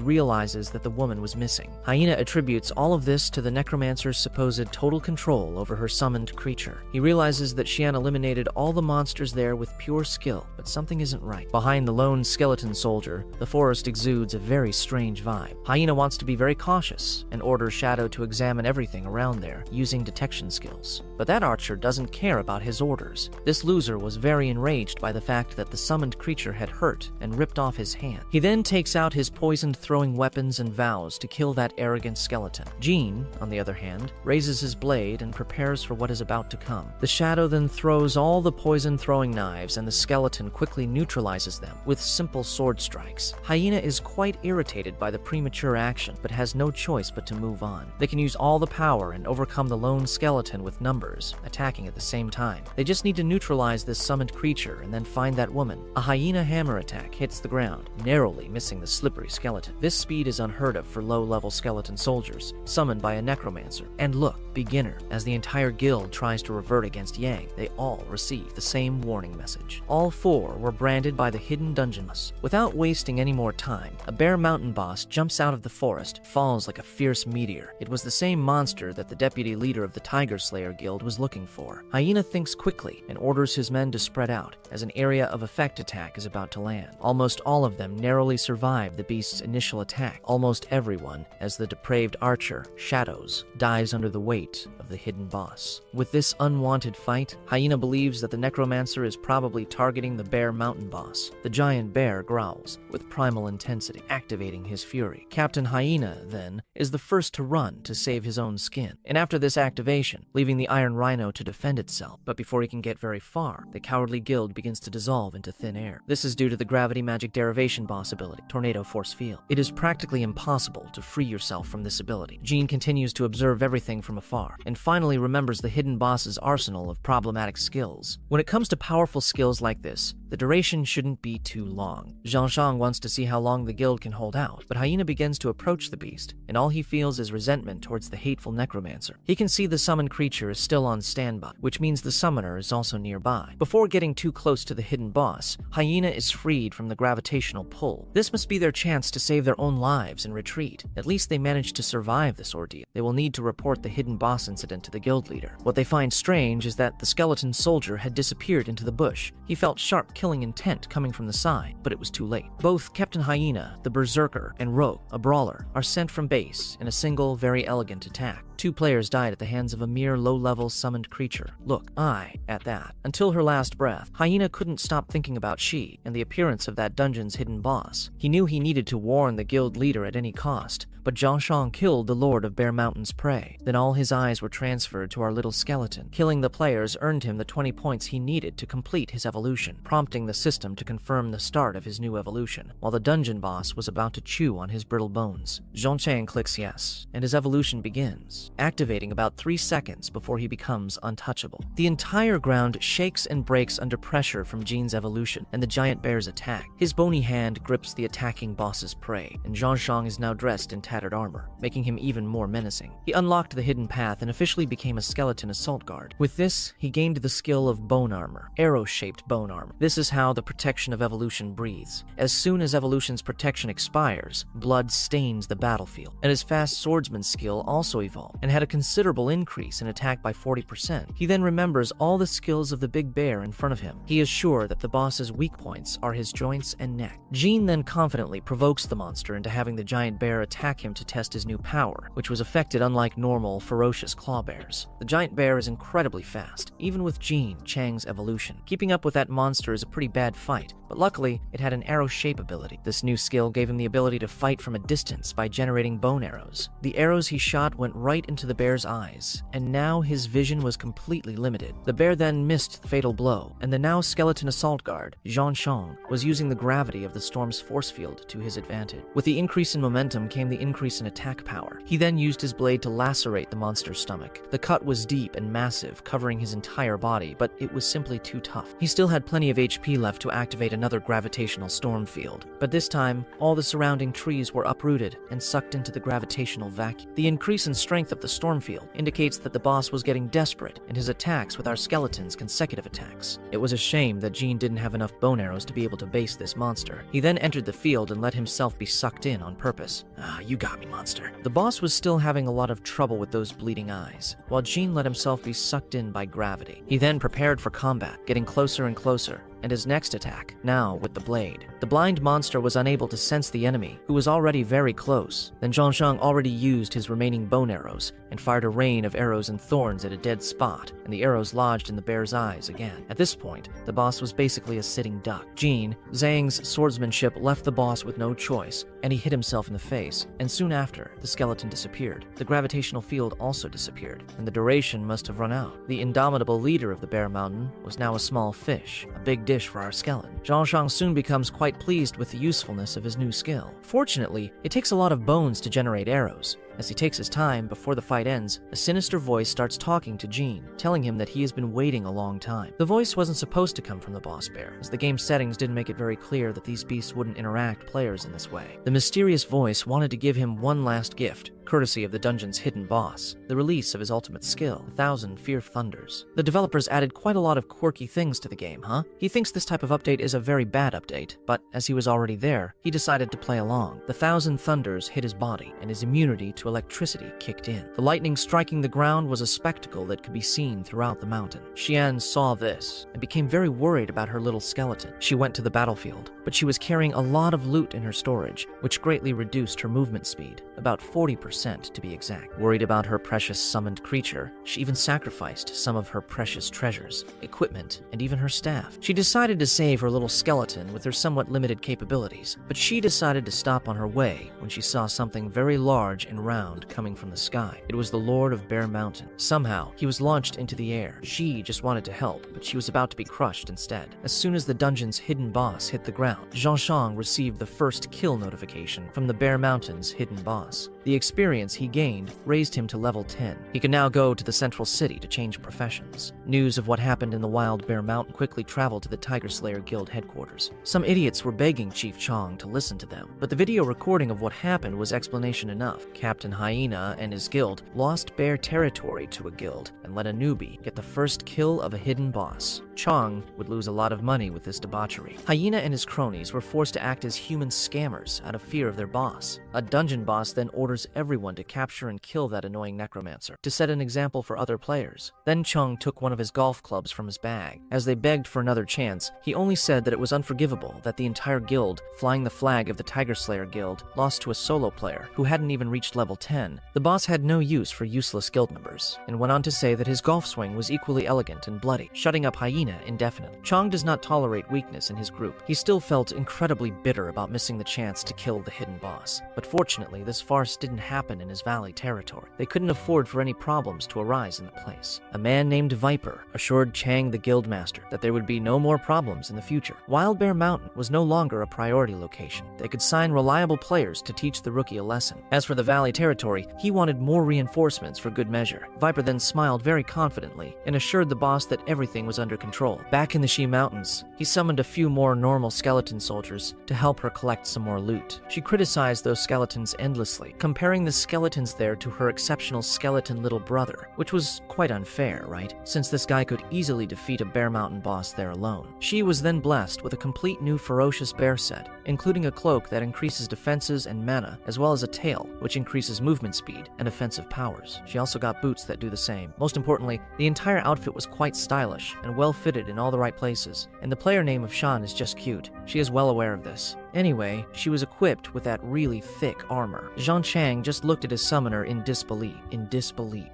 realizes that the woman was missing. Hyena attributes all of this to the necromancer's supposed total control over her summoned creature. He realizes that Xian eliminated all the monsters there with pure skill, but something isn't right. Behind the lone skeleton soldier, the forest exudes a very strange vibe. Hyena wants to be very cautious and orders Shadow to examine everything around there using detection skills. But that archer doesn't care about his orders. This loser was very enraged by the fact that the summoned creature had hurt and ripped off his hand. He then takes out his poisoned throwing weapons and vows to kill that arrogant skeleton. Jean, on the other hand, raises his blade and prepares for what is about to come. The Shadow then throws all the poison throwing knives and the skeleton quickly neutralizes them with simple sword strikes. Hyena is quite irritated by the premature action, but has no choice but to move on. They can use all the power and overcome the lone skeleton with numbers, attacking at the same time. They just need to neutralize this summoned creature and then find that woman. A hyena hammer attack hits the ground, narrowly missing the slippery skeleton. This speed is unheard of for low-level skeleton soldiers, summoned by a necromancer. And look, beginner. As the entire guild tries to revert against Yang, they all receive the same warning message. All four were branded by the hidden dungeon boss. Without wasting any more time, a bear mountain boss jumps out of the forest, falls like a fierce meteor. It was the same monster that the deputy leader of the Tiger Slayer Guild was looking for. Hyena thinks quickly and orders his men to spread out as an area of effect attack is about to land. Almost all of them narrowly survive the beast's initial attack. Almost everyone, as the depraved archer, Shadows, dies under the weight of the hidden boss. With this unwanted fight, Hyena believes that the necromancer is probably targeting the bear mountain boss. The giant bear growls with primal intensity, activating his fury. Captain Hyena, then, is the first to run to save his own skin, and after this activation, leaving the Iron Rhino to defend itself. But before he can get very far, the cowardly guild begins to dissolve into thin air. This is due to the gravity magic derivation boss ability, Tornado Force Field. It is practically impossible to free yourself from this ability. Jean continues to observe everything from afar, and finally remembers the hidden boss's arsenal of problematic skills. When it comes to powerful skills like this, the duration shouldn't be too long. Jiang Chong wants to see how long the guild can hold out, but Hyena begins to approach the beast, and all he feels is resentment towards the hateful necromancer. He can see the summoned creature is still on standby, which means the summoner is also nearby. Before getting too close to the hidden boss, Hyena is freed from the gravitational pull. This must be their chance to save their own lives and retreat. At least they managed to survive this ordeal. They will need to report the hidden boss incident to the guild leader. What they find strange is that the skeleton soldier had disappeared into the bush. He felt sharp killing intent coming from the side, but it was too late. Both Captain Hyena, the berserker, and Rogue, a brawler, are sent from base in a single, very elegant attack. 2 players died at the hands of a mere low-level summoned creature. Look, at that. Until her last breath, Hyena couldn't stop thinking about she and the appearance of that dungeon's hidden boss. He knew he needed to warn the guild leader at any cost, but Jiang Chong killed the Lord of Bear Mountain's prey. Then all his eyes were transferred to our little skeleton. Killing the players earned him the 20 points he needed to complete his evolution, prompting the system to confirm the start of his new evolution, while the dungeon boss was about to chew on his brittle bones. Jiang Chong clicks yes, and his evolution begins, activating about 3 seconds before he becomes untouchable. The entire ground shakes and breaks under pressure from Jean's evolution and the giant bear's attack. His bony hand grips the attacking boss's prey, and Jiang Chong is now dressed in tattered armor, making him even more menacing. He unlocked the hidden path and officially became a skeleton assault guard. With this, he gained the skill of bone armor, arrow-shaped bone armor. This is how the protection of evolution breathes. As soon as evolution's protection expires, blood stains the battlefield, and his fast swordsman skill also evolved and had a considerable increase in attack by 40%. He then remembers all the skills of the big bear in front of him. He is sure that the boss's weak points are his joints and neck. Jean then confidently provokes the monster into having the giant bear attack him to test his new power, which was affected unlike normal, ferocious claw bears. The giant bear is incredibly fast, even with Jiang Chong's evolution. Keeping up with that monster is a pretty bad fight, but luckily, it had an arrow shape ability. This new skill gave him the ability to fight from a distance by generating bone arrows. The arrows he shot went right into the bear's eyes, and now his vision was completely limited. The bear then missed the fatal blow, and the now skeleton assault guard, Jiang Chong, was using the gravity of the storm's force field to his advantage. With the increase in momentum came the increase in attack power. He then used his blade to lacerate the monster's stomach. The cut was deep and massive, covering his entire body, but it was simply too tough. He still had plenty of HP left to activate another gravitational storm field, but this time, all the surrounding trees were uprooted and sucked into the gravitational vacuum. The increase in strength of the storm field indicates that the boss was getting desperate in his attacks with our skeleton's consecutive attacks. It was a shame that Jean didn't have enough bone arrows to be able to base this monster. He then entered the field and let himself be sucked in on purpose. Ah, you got me, monster. The boss was still having a lot of trouble with those bleeding eyes, while Jean let himself be sucked in by gravity. He then prepared for combat, getting closer and closer, and his next attack, now with the blade. The blind monster was unable to sense the enemy, who was already very close. Then Jiang Chong already used his remaining bone arrows and fired a rain of arrows and thorns at a dead spot, and the arrows lodged in the bear's eyes again. At this point, the boss was basically a sitting duck. Jean, Zhang's swordsmanship left the boss with no choice, and he hit himself in the face, and soon after, the skeleton disappeared. The gravitational field also disappeared, and the duration must have run out. The indomitable leader of the Bear Mountain was now a small fish, a big dish for our skeleton. Jiang Chong soon becomes quite pleased with the usefulness of his new skill. Fortunately, it takes a lot of bones to generate arrows. As he takes his time before the fight ends, a sinister voice starts talking to Jean, telling him that he has been waiting a long time. The voice wasn't supposed to come from the boss bear, as the game's settings didn't make it very clear that these beasts wouldn't interact players in this way. The mysterious voice wanted to give him one last gift, courtesy of the dungeon's hidden boss, the release of his ultimate skill, 1,000 Fierce Thunders. The developers added quite a lot of quirky things to the game, huh? He thinks this type of update is a very bad update, but as he was already there, he decided to play along. The 1,000 Thunders hit his body, and his immunity to electricity kicked in. The lightning striking the ground was a spectacle that could be seen throughout the mountain. Xian saw this and became very worried about her little skeleton. She went to the battlefield, but she was carrying a lot of loot in her storage, which greatly reduced her movement speed, about 40% to be exact. Worried about her precious summoned creature, she even sacrificed some of her precious treasures, equipment, and even her staff. She decided to save her little skeleton with her somewhat limited capabilities, but she decided to stop on her way when she saw something very large and round coming from the sky. It was the Lord of Bear Mountain. Somehow, he was launched into the air. She just wanted to help, but she was about to be crushed instead. As soon as the dungeon's hidden boss hit the ground, Jiang Chong received the first kill notification from the Bear Mountain's hidden boss. The experience he gained raised him to level 10. He could now go to the central city to change professions. News of what happened in the wild Bear Mountain quickly traveled to the Tiger Slayer Guild headquarters. Some idiots were begging Chief Chong to listen to them, but the video recording of what happened was explanation enough. Captain Hyena and his guild lost bear territory to a guild and let a newbie get the first kill of a hidden boss. Chong would lose a lot of money with this debauchery. Hyena and his cronies were forced to act as human scammers out of fear of their boss. A dungeon boss then orders every everyone to capture and kill that annoying necromancer, to set an example for other players. Then Chong took one of his golf clubs from his bag. As they begged for another chance, he only said that it was unforgivable that the entire guild, flying the flag of the Tiger Slayer Guild, lost to a solo player who hadn't even reached level 10. The boss had no use for useless guild members, and went on to say that his golf swing was equally elegant and bloody, shutting up Hyena indefinitely. Chong does not tolerate weakness in his group. He still felt incredibly bitter about missing the chance to kill the hidden boss. But fortunately, this farce didn't happen in his valley territory. They couldn't afford for any problems to arise in the place. A man named Viper assured Chang the guildmaster that there would be no more problems in the future. Wild Bear Mountain was no longer a priority location. They could sign reliable players to teach the rookie a lesson. As for the valley territory, he wanted more reinforcements for good measure. Viper then smiled very confidently and assured the boss that everything was under control. Back in the Shi Mountains, he summoned a few more normal skeleton soldiers to help her collect some more loot. She criticized those skeletons endlessly, comparing the skeletons there to her exceptional skeleton little brother, which was quite unfair, right? Since this guy could easily defeat a Bear Mountain boss there alone. She was then blessed with a complete new ferocious bear set, including a cloak that increases defenses and mana, as well as a tail, which increases movement speed and offensive powers. She also got boots that do the same. Most importantly, the entire outfit was quite stylish and well fitted in all the right places, and the player name of Shan is just cute. She is well aware of this. Anyway, she was equipped with that really thick armor. Jiang Chong just looked at his summoner in disbelief.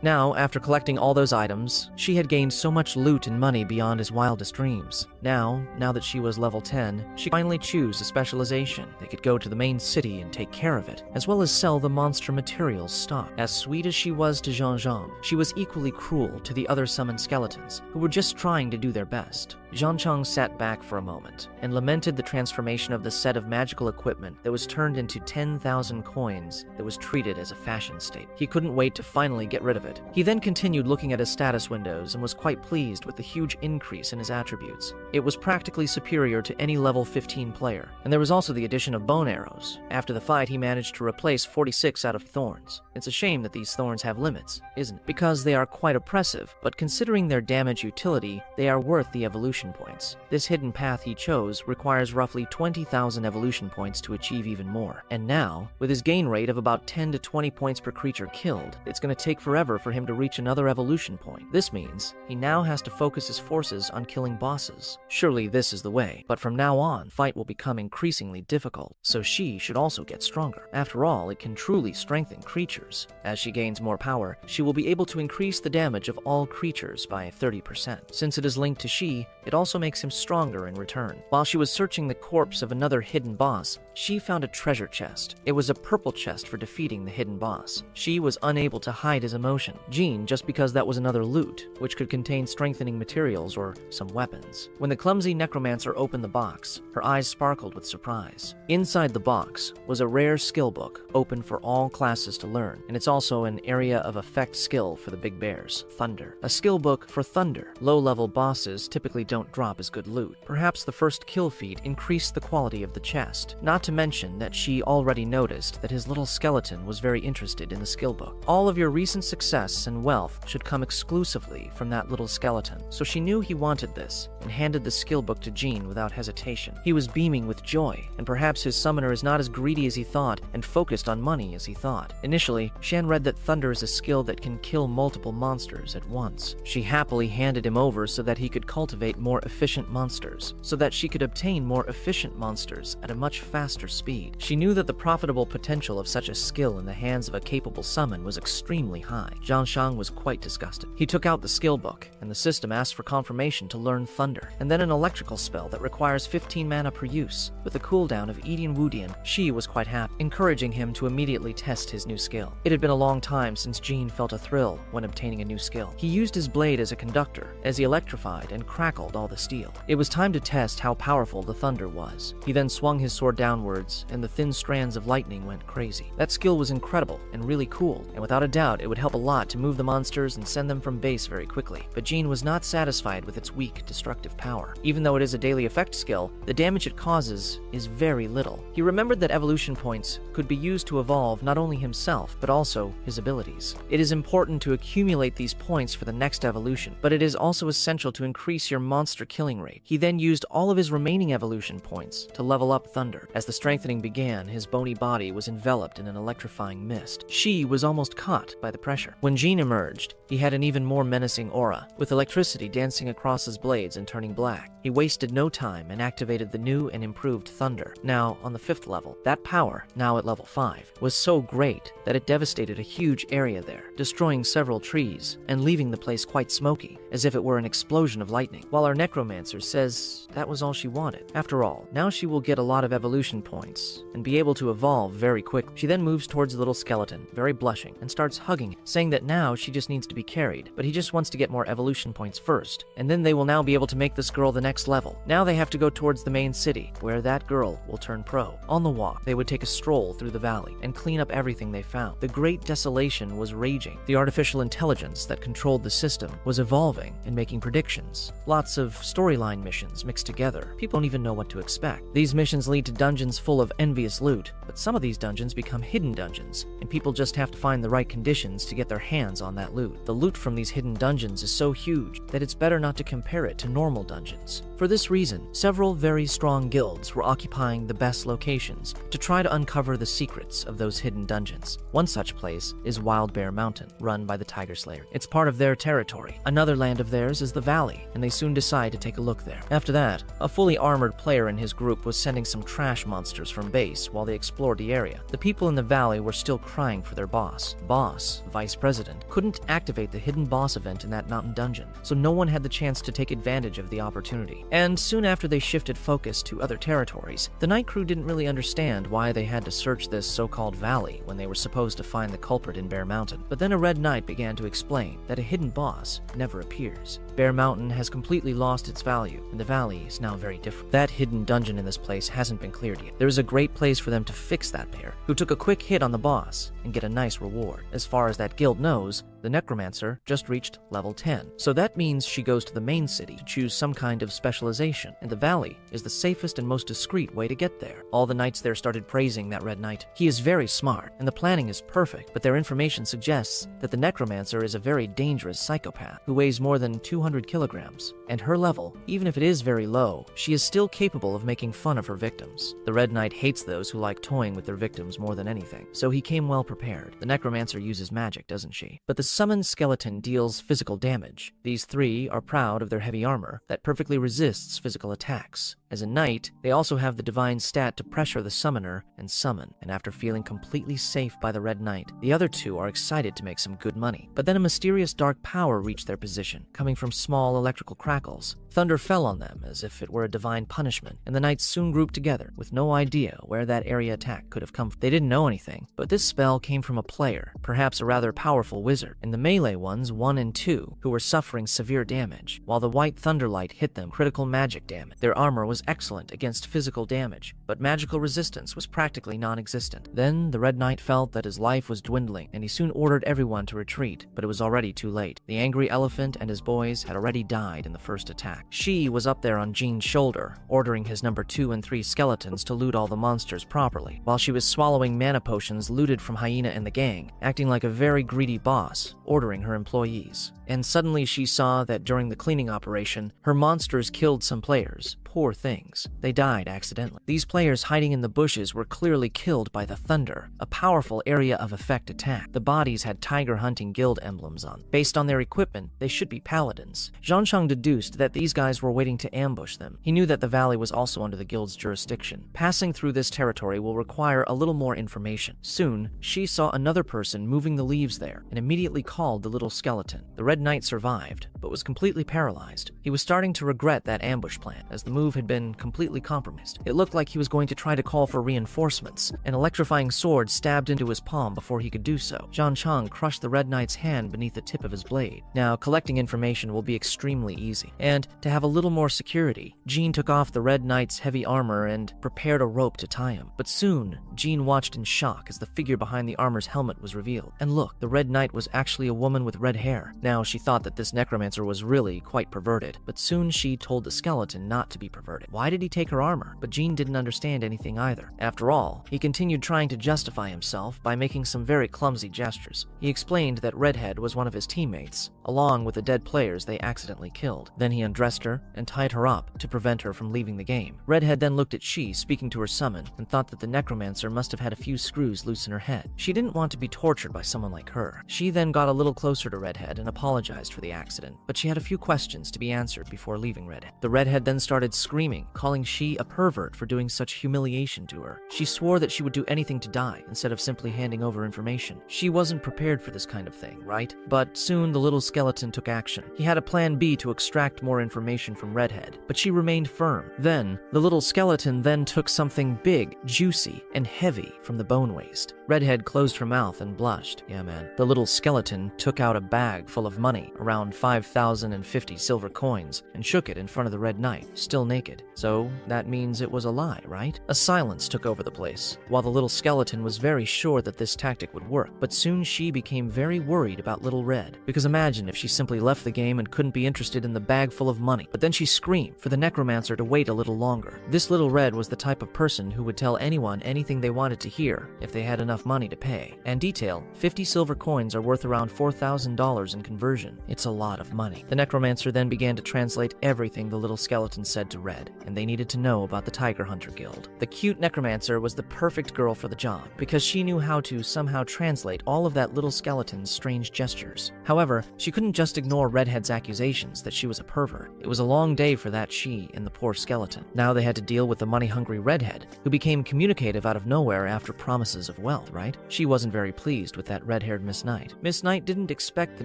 Now, after collecting all those items, she had gained so much loot and money beyond his wildest dreams. Now that she was level 10, she could finally choose a specialization. They could go to the main city and take care of it, as well as sell the monster materials stock. As sweet as she was to Jiang Chong, she was equally cruel to the other summoned skeletons, who were just trying to do their best. Jiang Chong sat back for a moment and lamented the transformation of the set of magical equipment that was turned into 10,000 coins that was treated as a fashion statement. He couldn't wait to finally get rid of it. He then continued looking at his status windows and was quite pleased with the huge increase in his attributes. It was practically superior to any level 15 player, and there was also the addition of bone arrows. After the fight, he managed to replace 46 out of thorns. It's a shame that these thorns have limits, isn't it? Because they are quite oppressive, but considering their damage utility, they are worth the evolution points. This hidden path he chose requires roughly 20,000 evolution points to achieve even more. And now, with his gain rate of about 10 to 20 points per creature killed, it's going to take forever for him to reach another evolution point. This means he now has to focus his forces on killing bosses. Surely this is the way, but from now on, fight will become increasingly difficult, so she should also get stronger. After all, it can truly strengthen creatures. As she gains more power, she will be able to increase the damage of all creatures by 30%. Since it is linked to She, it also makes him stronger in return. While she was searching the corpse of another hidden boss, She found a treasure chest. It was a purple chest for defeating the hidden boss. She was unable to hide his emotion, Jean, just because that was another loot, which could contain strengthening materials or some weapons. When the clumsy necromancer opened the box, her eyes sparkled with surprise. Inside the box was a rare skill book, open for all classes to learn, and it's also an area of effect skill for the big bears, Thunder. A skill book for Thunder. Low-level bosses typically don't drop as good loot. Perhaps the first kill feat increased the quality of the chest, not to mention that she already noticed that his little skeleton was very interested in the skill book. All of your recent success and wealth should come exclusively from that little skeleton, so she knew he wanted this, and handed the skill book to Jean without hesitation. He was beaming with joy, and perhaps his summoner is not as greedy as he thought and focused on money as he thought. Initially, Shan read that Thunder is a skill that can kill multiple monsters at once. She happily handed him over so that he could cultivate more efficient monsters, so that she could obtain more efficient monsters at a much faster speed. She knew that the profitable potential of such a skill in the hands of a capable summon was extremely high. Jiang Chong was quite disgusted. He took out the skill book, and the system asked for confirmation to learn Thunder, and then an electrical spell that requires 15 mana per use. With a cooldown of Edian Wudian, she was quite happy, encouraging him to immediately test his new skill. It had been a long time since Jean felt a thrill when obtaining a new skill. He used his blade as a conductor, as he electrified and crackled all the steel. It was time to test how powerful the thunder was. He then swung his sword downwards, and the thin strands of lightning went crazy. That skill was incredible and really cool, and without a doubt it would help a lot to move the monsters and send them from base very quickly. But Jean was not satisfied with its weak, destructive power. Even though it is a daily effect skill, the damage it causes is very little. He remembered that evolution points could be used to evolve not only himself, but also his abilities. It is important to accumulate these points for the next evolution, but it is also essential to increase your monster killing rate. He then used all of his remaining evolution points to level up Thunder. As the the strengthening began, his bony body was enveloped in an electrifying mist. She was almost caught by the pressure. When Jiang emerged, he had an even more menacing aura, with electricity dancing across his blades and turning black. He wasted no time and activated the new and improved Thunder, now on the 5th level. That power, now at level 5, was so great that it devastated a huge area there, destroying several trees and leaving the place quite smoky, as if it were an explosion of lightning. While our necromancer says that was all she wanted. After all, now she will get a lot of evolution points and be able to evolve very quickly. She then moves towards the little skeleton, very blushing, and starts hugging him, saying that now she just needs to be carried, but he just wants to get more evolution points first, and then they will now be able to make this girl the next level. Now they have to go towards the main city, where that girl will turn pro. On the walk, they would take a stroll through the valley and clean up everything they found. The great desolation was raging. The artificial intelligence that controlled the system was evolving and making predictions. Lots of storyline missions mixed together. People don't even know what to expect. These missions lead to dungeons full of envious loot, but some of these dungeons become hidden dungeons, and people just have to find the right conditions to get their hands on that loot. The loot from these hidden dungeons is so huge that it's better not to compare it to normal dungeons. For this reason, several very strong guilds were occupying the best locations to try to uncover the secrets of those hidden dungeons. One such place is Wild Bear Mountain, run by the Tiger Slayer. It's part of their territory. Another land of theirs is the Valley, and they soon decide to take a look there. After that, a fully armored player in his group was sending some trash monsters from base while they explored the area. The people in the valley were still crying for their boss. Vice President, couldn't activate the hidden boss event in that mountain dungeon, so no one had the chance to take advantage of the opportunity. And soon after they shifted focus to other territories, the night crew didn't really understand why they had to search this so-called valley when they were supposed to find the culprit in Bear Mountain. But then a red knight began to explain that a hidden boss never appears. Bear Mountain has completely lost its value, and the valley is now very different. That hidden dungeon in this place hasn't been cleared yet. There is a great place for them to fix that pair, who took a quick hit on the boss and get a nice reward. As far as that guild knows, the necromancer just reached level 10. So that means she goes to the main city to choose some kind of specialization, and the valley is the safest and most discreet way to get there. All the knights there started praising that red knight. He is very smart, and the planning is perfect, but their information suggests that the necromancer is a very dangerous psychopath who weighs more than 200 kilograms, and her level, even if it is very low, she is still capable of making fun of her victims. The red knight hates those who like toying with their victims more than anything, so he came well prepared. The necromancer uses magic, doesn't she? But the summoned skeleton deals physical damage. These three are proud of their heavy armor that perfectly resists physical attacks. As a knight, they also have the divine stat to pressure the summoner and summon, and after feeling completely safe by the red knight, the other two are excited to make some good money. But then a mysterious dark power reached their position, coming from small electrical crackles. Thunder fell on them as if it were a divine punishment, and the knights soon grouped together, with no idea where that area attack could have come from. They didn't know anything, but this spell came from a player, perhaps a rather powerful wizard, and the melee ones 1 and 2, who were suffering severe damage, while the white thunderlight hit them critical magic damage. Their armor was excellent against physical damage, but magical resistance was practically non-existent. Then the red knight felt that his life was dwindling, and he soon ordered everyone to retreat, but it was already too late. The angry elephant and his boys had already died in the first attack. She was up there on Jiang's shoulder, ordering his number 2 and 3 skeletons to loot all the monsters properly, while she was swallowing mana potions looted from Hyena and the gang, acting like a very greedy boss, ordering her employees. And suddenly she saw that during the cleaning operation, her monsters killed some players. Poor things. They died accidentally. These players hiding in the bushes were clearly killed by the thunder, a powerful area of effect attack. The bodies had tiger hunting guild emblems on. Based on their equipment, they should be paladins. Jiang Chong deduced that these guys were waiting to ambush them. He knew that the valley was also under the guild's jurisdiction. Passing through this territory will require a little more information. Soon, she saw another person moving the leaves there and immediately called the little skeleton. The red knight survived, but was completely paralyzed. He was starting to regret that ambush plan, as the move had been completely compromised. It looked like he was going to try to call for reinforcements. An electrifying sword stabbed into his palm before he could do so. Jiang Chong crushed the red knight's hand beneath the tip of his blade. Now, collecting information will be extremely easy, and to have a little more security, Jiang took off the red knight's heavy armor and prepared a rope to tie him. But soon, Jiang watched in shock as the figure behind the armor's helmet was revealed. And look, the red knight was actually a woman with red hair. Now, she thought that this necromancer was really quite perverted, but soon she told the skeleton not to be perverted. Why did he take her armor? But Jean didn't understand anything either. After all, he continued trying to justify himself by making some very clumsy gestures. He explained that Redhead was one of his teammates, along with the dead players they accidentally killed. Then he undressed her and tied her up to prevent her from leaving the game. Redhead then looked at She speaking to her summon and thought that the necromancer must have had a few screws loose in her head. She didn't want to be tortured by someone like her. She then got a little closer to Redhead and apologized for the accident, but she had a few questions to be answered before leaving Redhead. The Redhead then started screaming, calling She a pervert for doing such humiliation to her. She swore that she would do anything to die instead of simply handing over information. She wasn't prepared for this kind of thing, right? But soon the little skeleton took action. He had a plan B to extract more information from Redhead, but she remained firm. Then, the little skeleton then took something big, juicy, and heavy from the bone waste. Redhead closed her mouth and blushed. Yeah, man. The little skeleton took out a bag full of money, around 5,050 silver coins, and shook it in front of the Red Knight, still naked. So, that means it was a lie, right? A silence took over the place, while the little skeleton was very sure that this tactic would work. But soon She became very worried about Little Red, because imagine if she simply left the game and couldn't be interested in the bag full of money. But then she screamed for the necromancer to wait a little longer. This Little Red was the type of person who would tell anyone anything they wanted to hear if they had enough money to pay. And detail, 50 silver coins are worth around $4,000 in conversion. It's a lot of money. The necromancer then began to translate everything the little skeleton said to Red, and they needed to know about the Tiger Hunter Guild. The cute necromancer was the perfect girl for the job, because she knew how to somehow translate all of that little skeleton's strange gestures. However, she couldn't just ignore Redhead's accusations that she was a pervert. It was a long day for that She and the poor skeleton. Now they had to deal with the money-hungry Redhead, who became communicative out of nowhere after promises of wealth, right? She wasn't very pleased with that red-haired Miss Knight. Miss Knight didn't expect the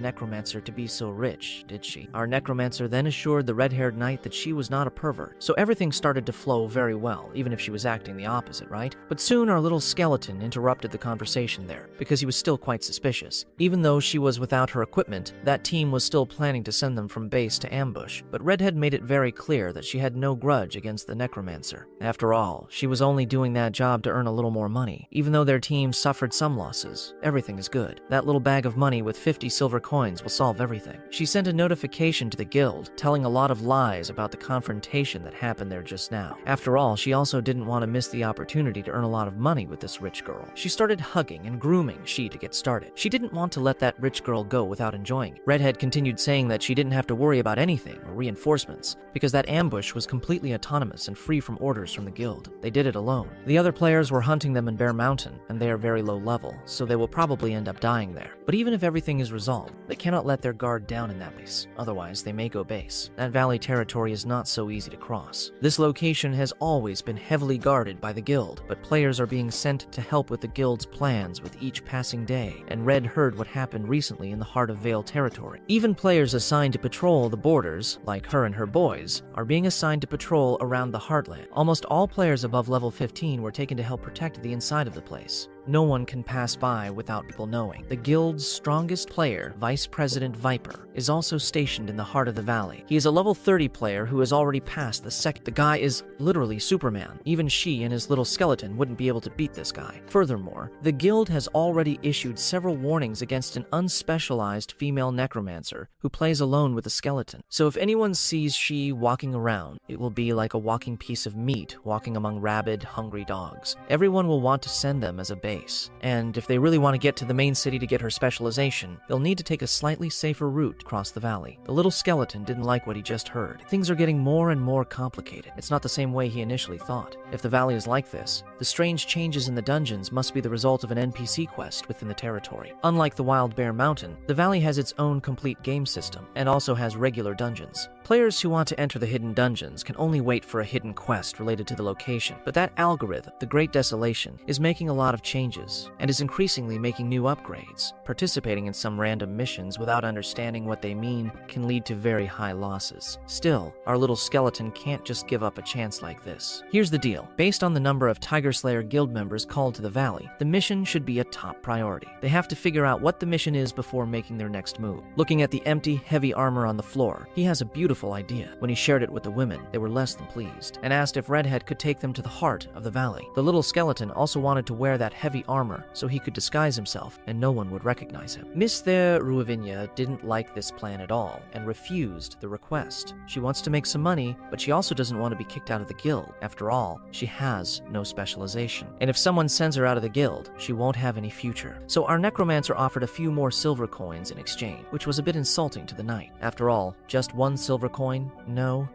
necromancer to be so rich, did she? Our necromancer then assured the red-haired knight that she was not a pervert, so everything started to flow very well, even if she was acting the opposite, right? But soon our little skeleton interrupted the conversation there, because he was still quite suspicious. Even though she was without her equipment, that team was still planning to send them from base to ambush, but Redhead made it very clear that she had no grudge against the necromancer. After all, she was only doing that job to earn a little more money. Even though their team suffered some losses, everything is good. That little bag of money with 50 silver coins will solve everything. She sent a notification to the guild, telling a lot of lies about the confrontation that happened there just now. After all, she also didn't want to miss the opportunity to earn a lot of money with this rich girl. She started hugging and grooming She to get started. She didn't want to let that rich girl go without enjoying it. Redhead continued saying that she didn't have to worry about anything or reinforcements, because that ambush was completely autonomous and free from orders from the guild. They did it alone. The other players were hunting them in Bear Mountain, and they are very low level, so they will probably end up dying there. But even if everything is resolved, they cannot let their guard down in that base. Otherwise, they may go base. That valley territory is not so easy to cross. This location has always been heavily guarded by the guild, but players are being sent to help with the guild's plans with each passing day, and Red heard what happened recently in the Heart of Vale territory. Even players assigned to patrol the borders, like her and her boys, are being assigned to patrol around the Heartland. Almost all players above level 15 were taken to help protect the inside of the place. No one can pass by without people knowing. The guild's strongest player, Vice President Viper, is also stationed in the heart of the valley. He is a level 30 player who has already passed the second. The guy is literally Superman. Even She and his little skeleton wouldn't be able to beat this guy. Furthermore, the guild has already issued several warnings against an unspecialized female necromancer who plays alone with a skeleton. So if anyone sees She walking around, it will be like a walking piece of meat walking among rabid, hungry dogs. Everyone will want to send them as a bait. And if they really want to get to the main city to get her specialization, they'll need to take a slightly safer route across the valley. The little skeleton didn't like what he just heard. Things are getting more and more complicated. It's not the same way he initially thought. If the valley is like this, the strange changes in the dungeons must be the result of an NPC quest within the territory. Unlike the Wild Bear Mountain, the valley has its own complete game system and also has regular dungeons. Players who want to enter the hidden dungeons can only wait for a hidden quest related to the location, but that algorithm, the Great Desolation, is making a lot of changes and is increasingly making new upgrades. Participating in some random missions without understanding what they mean can lead to very high losses. Still, our little skeleton can't just give up a chance like this. Here's the deal. Based on the number of Tiger Slayer guild members called to the valley, the mission should be a top priority. They have to figure out what the mission is before making their next move. Looking at the empty, heavy armor on the floor, he has a beautiful beautiful idea. When he shared it with the women, they were less than pleased, and asked if Redhead could take them to the heart of the valley. The little skeleton also wanted to wear that heavy armor so he could disguise himself and no one would recognize him. Miss Ruivinia didn't like this plan at all and refused the request. She wants to make some money, but she also doesn't want to be kicked out of the guild. After all, she has no specialization. And if someone sends her out of the guild, she won't have any future. So our necromancer offered a few more silver coins in exchange, which was a bit insulting to the knight. After all, just one silver coin? No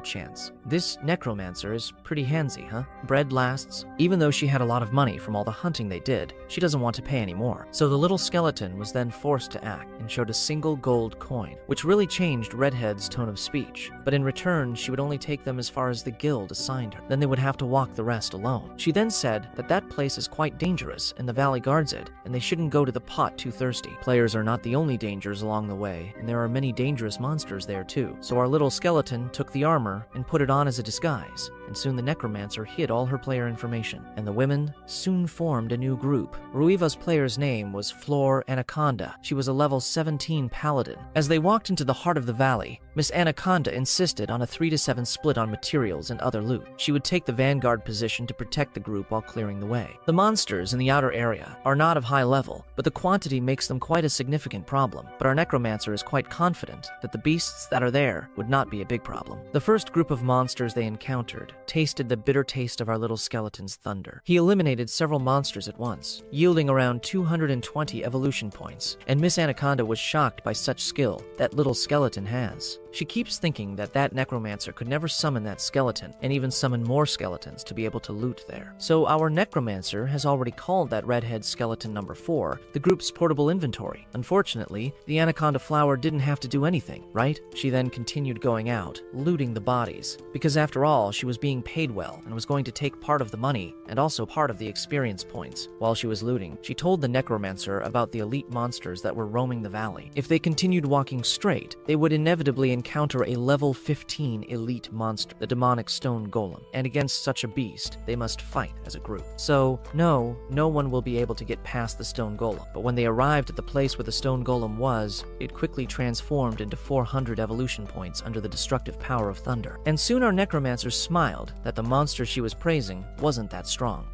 chance. This necromancer is pretty handsy, huh? Bread lasts. Even though she had a lot of money from all the hunting they did, she doesn't want to pay anymore. So the little skeleton was then forced to act and showed a single gold coin, which really changed Redhead's tone of speech. But in return, she would only take them as far as the guild assigned her. Then they would have to walk the rest alone. She then said that that place is quite dangerous and the valley guards it, and they shouldn't go to the pot too thirsty. Players are not the only dangers along the way, and there are many dangerous monsters there too. So our little skeleton took the armor and put it on as a disguise, and soon the necromancer hid all her player information, and the women soon formed a new group. Ruiva's player's name was Flor Anaconda. She was a level 17 paladin. As they walked into the heart of the valley, Miss Anaconda insisted on a 3-to-7 split on materials and other loot. She would take the vanguard position to protect the group while clearing the way. The monsters in the outer area are not of high level, but the quantity makes them quite a significant problem. But our necromancer is quite confident that the beasts that are there would not be a big problem. The first group of monsters they encountered tasted the bitter taste of our little skeleton's thunder. He eliminated several monsters at once, yielding around 220 evolution points, and Miss Anaconda was shocked by such skill that little skeleton has. She keeps thinking that that necromancer could never summon that skeleton, and even summon more skeletons to be able to loot there. So our necromancer has already called that redhead skeleton number 4 the group's portable inventory. Unfortunately, the anaconda flower didn't have to do anything, right? She then continued going out, looting the bodies, because after all, she was being paid well and was going to take part of the money and also part of the experience points. While she was looting, she told the necromancer about the elite monsters that were roaming the valley. If they continued walking straight, they would inevitably encounter a level 15 elite monster, the demonic stone golem, and against such a beast, they must fight as a group. So, no one will be able to get past the stone golem, but when they arrived at the place where the stone golem was, it quickly transformed into 400 evolution points under the destructive power of thunder. And soon our necromancer smiled that the monster she was praising wasn't that strong.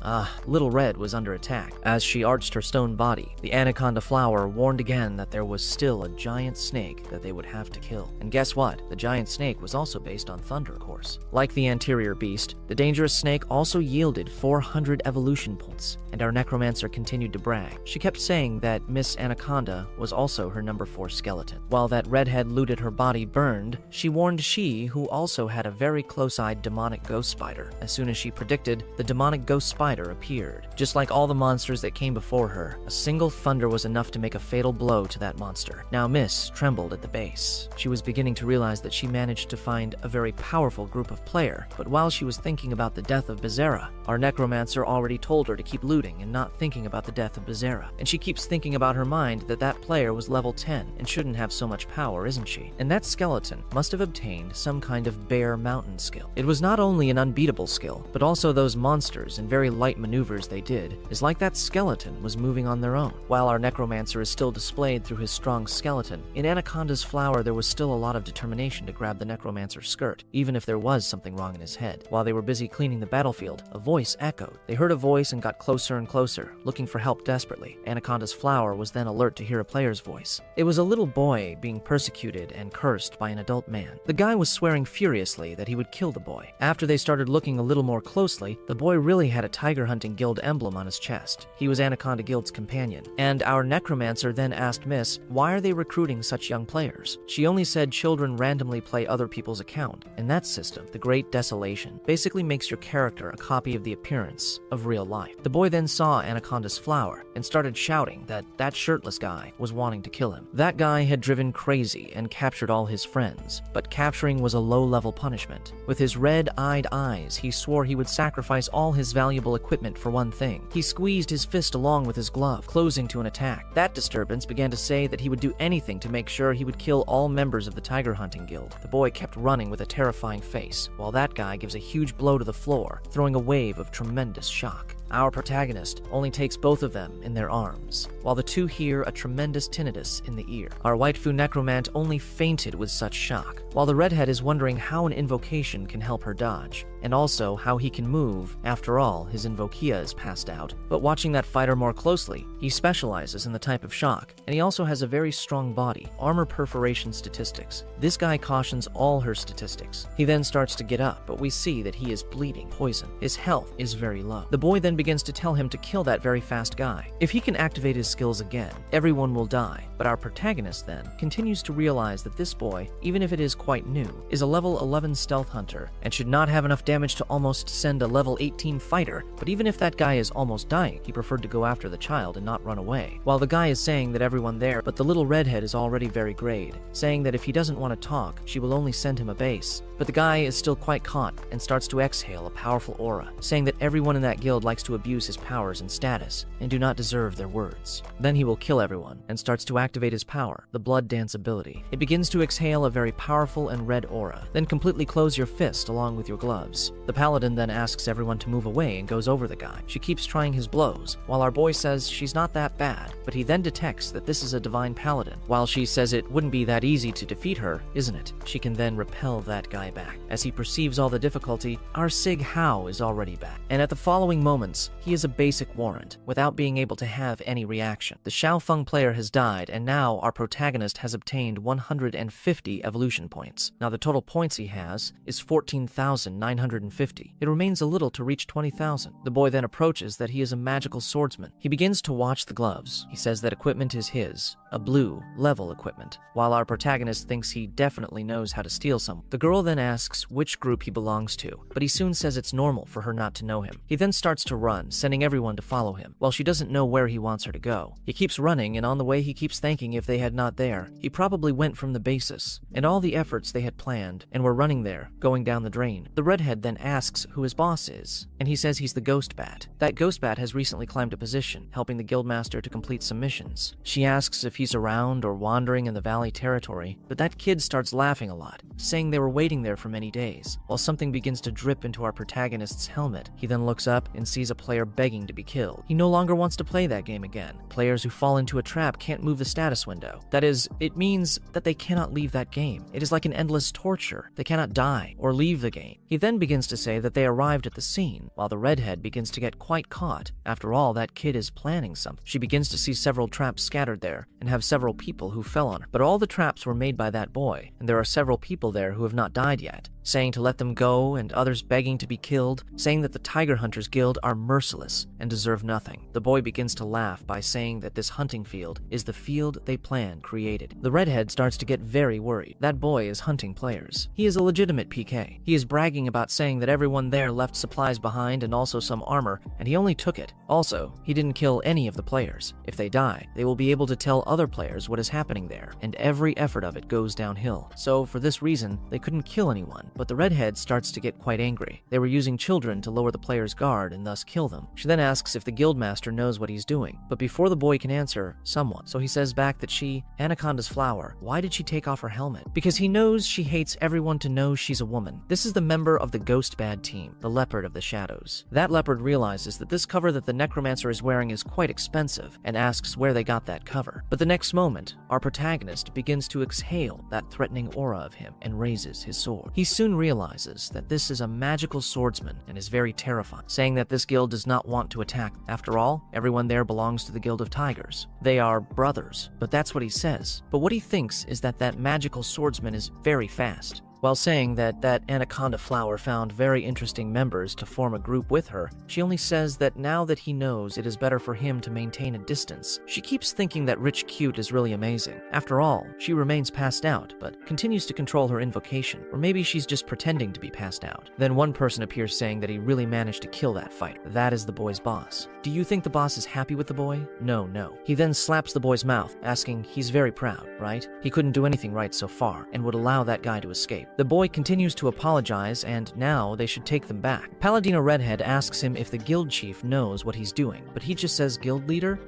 Little Red was under attack. As she arched her stone body, the anaconda flower warned again that there was still a giant snake that they would have to kill. And guess what? The giant snake was also based on thunder, of course. Like the anterior beast, the dangerous snake also yielded 400 evolution points, and our necromancer continued to brag. She kept saying that Miss Anaconda was also her number 4 skeleton. While that redhead looted her body burned, she warned she, who also had a very close-eyed demonic ghost spider. As soon as she predicted, the demonic ghost spider appeared. Just like all the monsters that came before her, a single thunder was enough to make a fatal blow to that monster. Now Miss trembled at the base. She was beginning to realize that she managed to find a very powerful group of player, but while she was thinking about the death of Bizarra, our necromancer already told her to keep looting and not thinking about the death of Bizarra. And she keeps thinking about her mind that that player was level 10 and shouldn't have so much power, isn't she? And that skeleton must have obtained some kind of bear mountain skill. It was not only an unbeatable skill, but also those monsters and very light maneuvers they did is like that skeleton was moving on their own. While our necromancer is still displayed through his strong skeleton, in Anaconda's flower there was still a lot of determination to grab the necromancer's skirt, even if there was something wrong in his head. While they were busy cleaning the battlefield, a voice echoed. They heard a voice and got closer and closer, looking for help desperately. Anaconda's flower was then alert to hear a player's voice. It was a little boy being persecuted and cursed by an adult man. The guy was swearing furiously that he would kill the boy. After they started looking a little more closely, the boy really had a tiger hunting guild emblem on his chest. He was Anaconda Guild's companion. And our necromancer then asked Miss, why are they recruiting such young players? She only said children randomly play other people's account. And that system, the Great Desolation, basically makes your character a copy of the appearance of real life. The boy then saw Anaconda's flower and started shouting that that shirtless guy was wanting to kill him. That guy had driven crazy and captured all his friends, but capturing was a low-level punishment. With his red-eyed eyes, he swore he would sacrifice all his valuable equipment for one thing. He squeezed his fist along with his glove, closing to an attack. That disturbance began to say that he would do anything to make sure he would kill all members of the tiger hunting guild. The boy kept running with a terrifying face, while that guy gives a huge blow to the floor, throwing a wave of tremendous shock. Our protagonist only takes both of them in their arms, while the two hear a tremendous tinnitus in the ear. Our waifu necromant only fainted with such shock, while the redhead is wondering how an invocation can help her dodge, and also how he can move. After all, his invokia is passed out. But watching that fighter more closely, he specializes in the type of shock, and he also has a very strong body. Armor perforation statistics. This guy cautions all her statistics. He then starts to get up, but we see that he is bleeding poison. His health is very low. The boy then begins to tell him to kill that very fast guy. If he can activate his skills again, everyone will die. But our protagonist then continues to realize that this boy, even if it is quite new, is a level 11 stealth hunter and should not have enough damage to almost send a level 18 fighter. But even if that guy is almost dying, he preferred to go after the child and not run away. While the guy is saying that everyone there, but the little redhead is already very grayed, saying that if he doesn't want to talk, she will only send him a base. But the guy is still quite caught and starts to exhale a powerful aura, saying that everyone in that guild likes to abuse his powers and status and do not deserve their words. Then he will kill everyone and starts to activate his power, the blood dance ability. It begins to exhale a very powerful and red aura. Then completely close your fist along with your gloves. The paladin then asks everyone to move away and goes over the guy. She keeps trying his blows, while our boy says she's not that bad, but he then detects that this is a divine paladin. While she says it wouldn't be that easy to defeat her, isn't it? She can then repel that guy back. As he perceives all the difficulty, our Sig Hao is already back. And at the following moments, he is a basic warrant, without being able to have any reaction. The Xiaofeng player has died, and now our protagonist has obtained 150 evolution points. Now the total points he has is 14,950. It remains a little to reach 20,000. The boy then approaches that he is a magical swordsman. He begins to watch the gloves. He says that equipment is his, a blue level equipment, while our protagonist thinks he definitely knows how to steal some. The girl then asks which group he belongs to, but he soon says it's normal for her not to know him. He then starts to run, sending everyone to follow him, while she doesn't know where he wants her to go. He keeps running, and on the way he keeps thinking if they had not there, he probably went from the basis, and all the efforts they had planned, and were running there, going down the drain. The redhead then asks who his boss is, and he says he's the Ghost Bat. That Ghost Bat has recently climbed a position, helping the guildmaster to complete some missions. She asks if he's around or wandering in the valley territory, but that kid starts laughing a lot, saying they were waiting there for many days, while something begins to drip into our protagonist's helmet. He then looks up and sees a player begging to be killed. He no longer wants to play that game again. Players who fall into a trap can't move the status window. That is, it means that they cannot leave that game. It is like an endless torture. They cannot die or leave the game. He then begins to say that they arrived at the scene, while the redhead begins to get quite caught. After all, that kid is planning something. She begins to see several traps scattered there and have several people who fell on her. But all the traps were made by that boy, and there are several people there who have not died yet, saying to let them go, and others begging to be killed, saying that the Tiger Hunters Guild are merciless and deserve nothing. The boy begins to laugh by saying that this hunting field is the field they planned created. The redhead starts to get very worried. That boy is hunting players. He is a legitimate PK. He is bragging about saying that everyone there left supplies behind and also some armor, and he only took it. Also, he didn't kill any of the players. If they die, they will be able to tell other players what is happening there, and every effort of it goes downhill. So for this reason, they couldn't kill anyone. But the redhead starts to get quite angry. They were using children to lower the player's guard and thus kill them. She then asks if the guildmaster knows what he's doing, but before the boy can answer, someone. So he says back that she, Anaconda's flower, why did she take off her helmet? Because he knows she hates everyone to know she's a woman. This is the member of the Ghost Bad team, the Leopard of the Shadows. That leopard realizes that this cover that the necromancer is wearing is quite expensive and asks where they got that cover. But the next moment, our protagonist begins to exhale that threatening aura of him and raises his sword. He soon realizes that this is a magical swordsman and is very terrifying, saying that this guild does not want to attack. After all, everyone there belongs to the Guild of Tigers. They are brothers, but that's what he says. But what he thinks is that that magical swordsman is very fast. While saying that Anaconda flower found very interesting members to form a group with her, she only says that now that he knows it is better for him to maintain a distance. She keeps thinking that Rich Cute is really amazing. After all, she remains passed out, but continues to control her invocation, or maybe she's just pretending to be passed out. Then one person appears saying that he really managed to kill that fighter. That is the boy's boss. Do you think the boss is happy with the boy? No. He then slaps the boy's mouth, asking he's very proud, right? He couldn't do anything right so far, and would allow that guy to escape. right. The boy continues to apologize, and now they should take them back. Paladino Redhead asks him if the guild chief knows what he's doing, but he just says guild leader?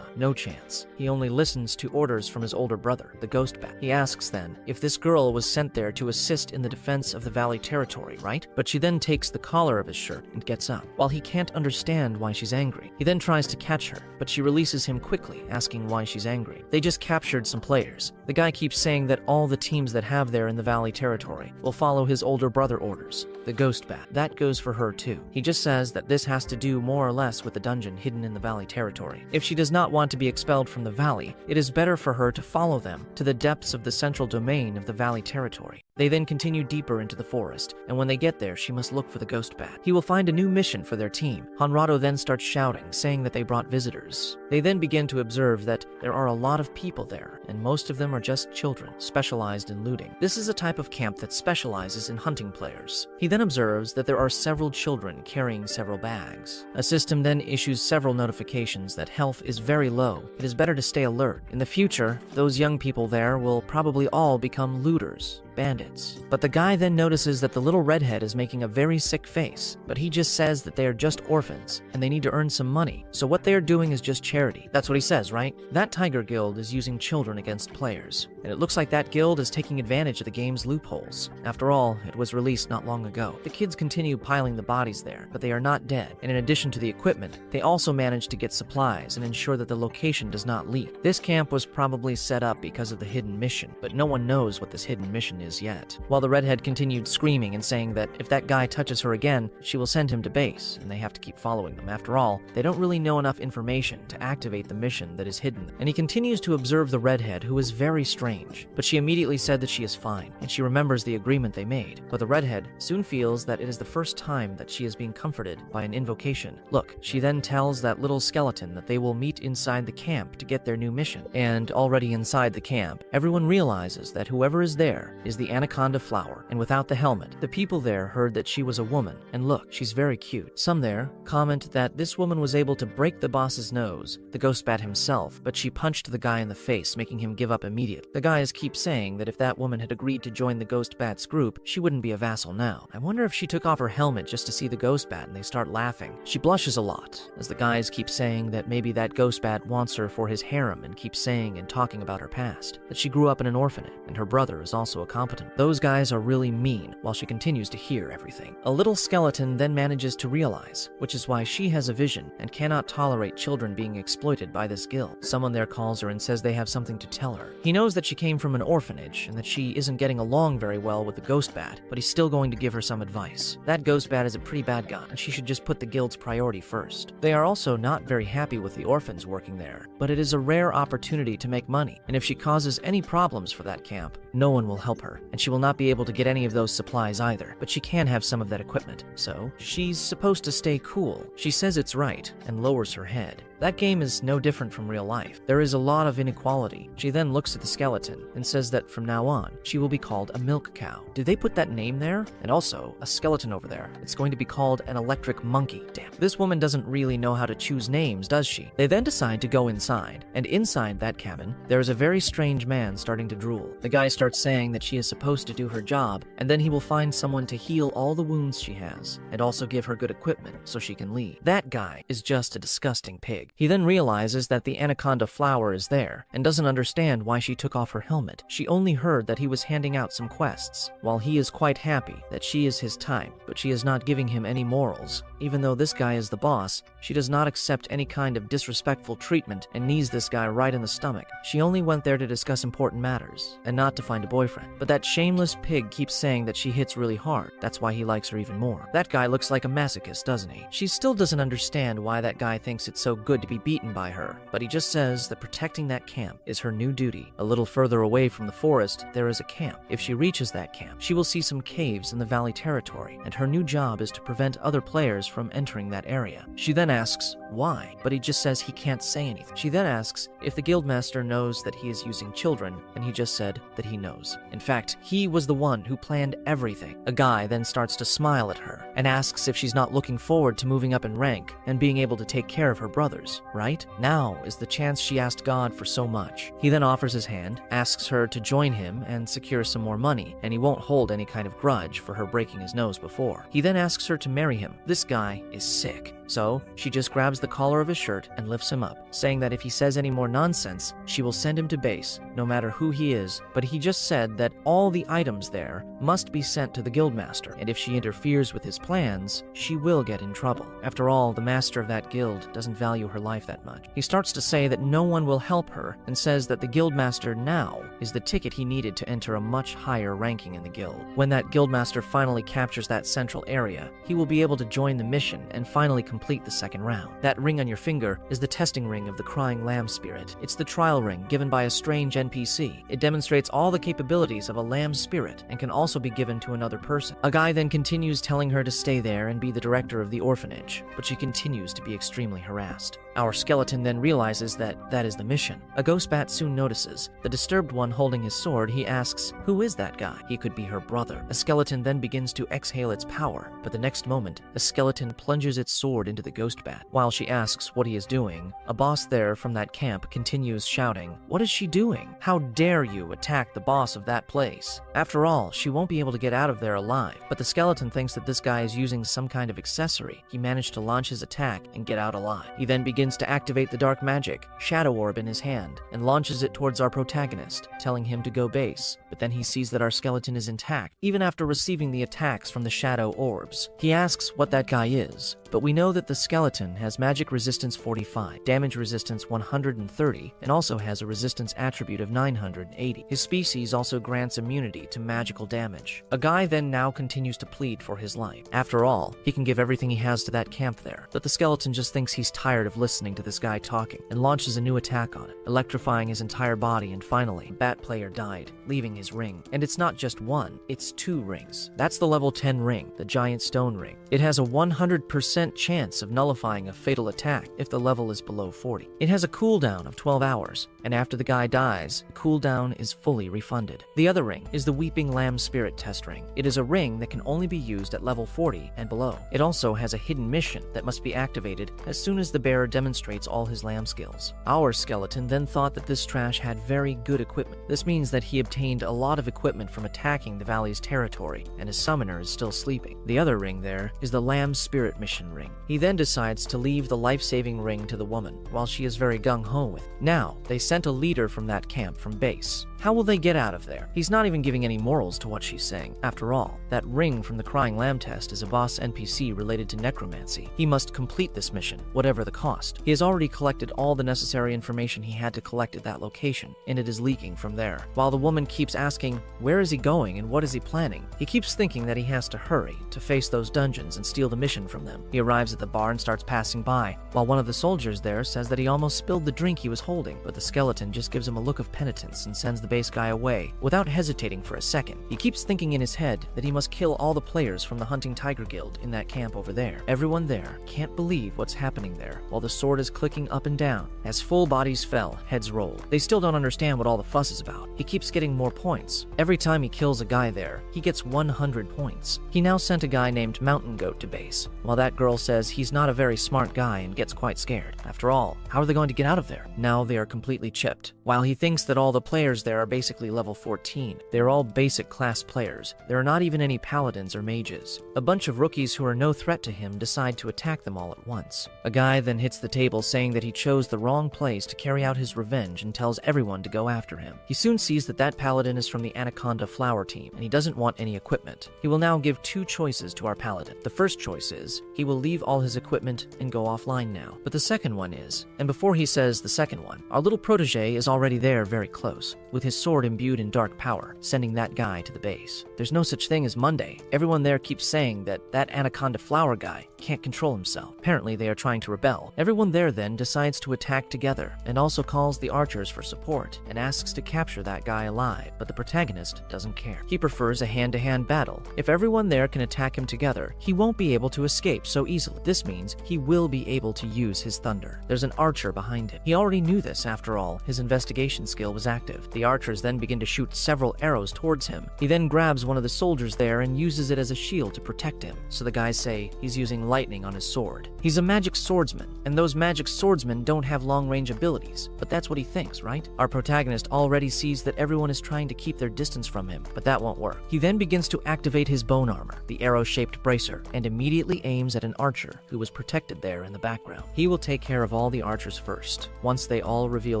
No chance. He only listens to orders from his older brother, the Ghost Bat. He asks then if this girl was sent there to assist in the defense of the Valley territory, right? But she then takes the collar of his shirt and gets up. While he can't understand why she's angry, he then tries to catch her, but she releases him quickly, asking why she's angry. They just captured some players. The guy keeps saying that all the teams that have there in the Valley territory will follow his older brother orders, the Ghost Bat. That goes for her too. He just says that this has to do more or less with the dungeon hidden in the Valley territory. If she does not want to be expelled from the Valley, it is better for her to follow them to the depths of the central domain of the Valley territory. They then continue deeper into the forest, and when they get there, she must look for the Ghost Bat. He will find a new mission for their team. Honrado then starts shouting, saying that they brought visitors. They then begin to observe that there are a lot of people there, and most of them are just children, specialized in looting. This is a type of camp that specializes in hunting players. He then observes that there are several children carrying several bags. A system then issues several notifications that health is very low. It is better to stay alert. In the future, those young people there will probably all become looters, bandits. But the guy then notices that the little redhead is making a very sick face, but he just says that they are just orphans and they need to earn some money, so what they are doing is just charity. That's what he says, right? That Tiger Guild is using children against players, and it looks like that guild is taking advantage of the game's loopholes. After all, it was released not long ago. The kids continue piling the bodies there, but they are not dead, and in addition to the equipment, they also manage to get supplies and ensure that the location does not leak. This camp was probably set up because of the hidden mission, but no one knows what this hidden mission is yet. While the redhead continued screaming and saying that if that guy touches her again, she will send him to base, and they have to keep following them. After all, they don't really know enough information to activate the mission that is hidden. And he continues to observe the redhead, who is very strange, but she immediately said that she is fine, and she remembers the agreement they made. But the redhead soon feels that it is the first time that she is being comforted by an invocation. Look, she then tells that little skeleton that they will meet inside the camp to get their new mission. And already inside the camp, everyone realizes that whoever is there is the anaconda flower, and without the helmet. The people there heard that she was a woman, and look, she's very cute. Some there comment that this woman was able to break the boss's nose, the Ghost Bat himself, but she punched the guy in the face, making him give up immediately. The guys keep saying that if that woman had agreed to join the Ghost Bat's group, she wouldn't be a vassal now. I wonder if she took off her helmet just to see the Ghost Bat, and they start laughing. She blushes a lot, as the guys keep saying that maybe that Ghost Bat wants her for his harem, and keeps saying and talking about her past, that she grew up in an orphanage, and her brother is also a competent. Those guys are really mean, while she continues to hear everything. A little skeleton then manages to realize, which is why she has a vision and cannot tolerate children being exploited by this guild. Someone there calls her and says they have something to tell her. He knows that she came from an orphanage and that she isn't getting along very well with the Ghost Bat, but he's still going to give her some advice. That Ghost Bat is a pretty bad guy, and she should just put the guild's priority first. They are also not very happy with the orphans working there, but it is a rare opportunity to make money, and if she causes any problems for that camp, no one will help her, and she will not be able to get any of those supplies either, but she can have some of that equipment. So, she's supposed to stay cool. She says it's right, and lowers her head. That game is no different from real life. There is a lot of inequality. She then looks at the skeleton and says that from now on, she will be called a milk cow. Did they put that name there? And also, a skeleton over there. It's going to be called an electric monkey. Damn. This woman doesn't really know how to choose names, does she? They then decide to go inside, and inside that cabin, there is a very strange man starting to drool. The guy starts saying that she is supposed to do her job, and then he will find someone to heal all the wounds she has, and also give her good equipment so she can leave. That guy is just a disgusting pig. He then realizes that the anaconda flower is there, and doesn't understand why she took off her helmet. She only heard that he was handing out some quests, while he is quite happy that she is his type, but she is not giving him any morals. Even though this guy is the boss, she does not accept any kind of disrespectful treatment and knees this guy right in the stomach. She only went there to discuss important matters, and not to find a boyfriend. But that shameless pig keeps saying that she hits really hard. That's why he likes her even more. That guy looks like a masochist, doesn't he? She still doesn't understand why that guy thinks it's so good to be beaten by her, but he just says that protecting that camp is her new duty. A little further away from the forest, there is a camp. If she reaches that camp, she will see some caves in the valley territory, and her new job is to prevent other players from entering that area. She then asks why, but he just says he can't say anything. She then asks if the guildmaster knows that he is using children, and he just said that he knows. In fact, he was the one who planned everything. A guy then starts to smile at her and asks if she's not looking forward to moving up in rank and being able to take care of her brothers. years, right? Now is the chance she asked God for so much. He then offers his hand, asks her to join him and secure some more money, and he won't hold any kind of grudge for her breaking his nose before. He then asks her to marry him. This guy is sick. So she just grabs the collar of his shirt and lifts him up, saying that if he says any more nonsense, she will send him to base, no matter who he is. But he just said that all the items there must be sent to the guildmaster, and if she interferes with his plans, she will get in trouble. After all, the master of that guild doesn't value her life that much. He starts to say that no one will help her and says that the guildmaster now is the ticket he needed to enter a much higher ranking in the guild. When that guildmaster finally captures that central area, he will be able to join the mission and finally complete the second round. That ring on your finger is the testing ring of the crying lamb spirit. It's the trial ring given by a strange NPC. It demonstrates all the capabilities of a lamb spirit and can also be given to another person. A guy then continues telling her to stay there and be the director of the orphanage, but she continues to be extremely harassed. Our skeleton then realizes that that is the mission. A ghost bat soon notices the disturbed one holding his sword. He asks, who is that guy? He could be her brother. A skeleton then begins to exhale its power, but the next moment, a skeleton plunges its sword into the ghost bat. While she asks what he is doing, a boss there from that camp continues shouting, what is she doing? How dare you attack the boss of that place? After all, she won't be able to get out of there alive, but the skeleton thinks that this guy is using some kind of accessory. He managed to launch his attack and get out alive. He then begins to activate the dark magic, shadow orb in his hand, and launches it towards our protagonist, telling him to go base. But then he sees that our skeleton is intact, even after receiving the attacks from the shadow orbs. He asks what that guy is, but we know that the skeleton has magic resistance 45, damage resistance 130, and also has a resistance attribute of 980. His species also grants immunity to magical damage. A guy then now continues to plead for his life. After all, he can give everything he has to that camp there, but the skeleton just thinks he's tired of listening to this guy talking and launches a new attack on it, electrifying his entire body, and finally, the bat player died, leaving his ring. And it's not just one, it's 2 rings. That's the level 10 ring, the giant stone ring. It has a 100% chance of nullifying a fatal attack if the level is below 40. It has a cooldown of 12 hours, and after the guy dies, the cooldown is fully refunded. The other ring is the Weeping Lamb Spirit test ring. It is a ring that can only be used at level 40 and below. It also has a hidden mission that must be activated as soon as the bearer demonstrates all his lamb skills. Our skeleton then thought that this trash had very good equipment. This means that he obtained a lot of equipment from attacking the valley's territory, and his summoner is still sleeping. The other ring there is the Lamb Spirit mission ring. He then decides to leave the life-saving ring to the woman, while she is very gung-ho with it. Now, they sent a leader from that camp from base. How will they get out of there? He's not even giving any morals to what she's saying. After all, that ring from the Crying Lamb test is a boss NPC related to necromancy. He must complete this mission, whatever the cost. He has already collected all the necessary information he had to collect at that location, and it is leaking from there. While the woman keeps asking, where is he going and what is he planning? He keeps thinking that he has to hurry to face those dungeons and steal the mission from them. He arrives at the bar and starts passing by, while one of the soldiers there says that he almost spilled the drink he was holding, but the skeleton just gives him a look of penitence and sends the base guy away without hesitating for a second. He keeps thinking in his head that he must kill all the players from the Hunting Tiger Guild in that camp over there. Everyone there can't believe what's happening there, while the sword is clicking up and down. As full bodies fell, heads rolled. They still don't understand what all the fuss is about. He keeps getting more points. Every time he kills a guy there, he gets 100 points. He now sent a guy named Mountain Goat to base, while that girl says he's not a very smart guy and gets quite scared. After all, how are they going to get out of there? Now they are completely chipped. While he thinks that all the players there are basically level 14, they're all basic class players. There are not even any paladins or mages. A bunch of rookies who are no threat to him decide to attack them all at once. A guy then hits the table saying that he chose the wrong place to carry out his revenge and tells everyone to go after him. He soon sees that that paladin is from the Anaconda Flower team, and he doesn't want any equipment. He will now give 2 choices to our paladin. The first choice is, he will leave all his equipment and go offline now. But the second one is, and before he says the second one, our little protege is already there very close, with his sword imbued in dark power, sending that guy to the base. There's no such thing as Monday. Everyone there keeps saying that that Anaconda Flower guy can't control himself. Apparently they are trying to rebel. Everyone there then decides to attack together, and also calls the archers for support, and asks to capture that guy alive, but the protagonist doesn't care. He prefers a hand-to-hand battle. If everyone there can attack him together, he won't be able to escape so easily. This means he will be able to use his thunder. There's an archer behind him. He already knew this, after all. His investigation skill was active. The archer archers then begin to shoot several arrows towards him. He then grabs one of the soldiers there and uses it as a shield to protect him, so the guys say he's using lightning on his sword. He's a magic swordsman, and those magic swordsmen don't have long-range abilities, but that's what he thinks, right? Our protagonist already sees that everyone is trying to keep their distance from him, but that won't work. He then begins to activate his bone armor, the arrow-shaped bracer, and immediately aims at an archer who was protected there in the background. He will take care of all the archers first, once they all reveal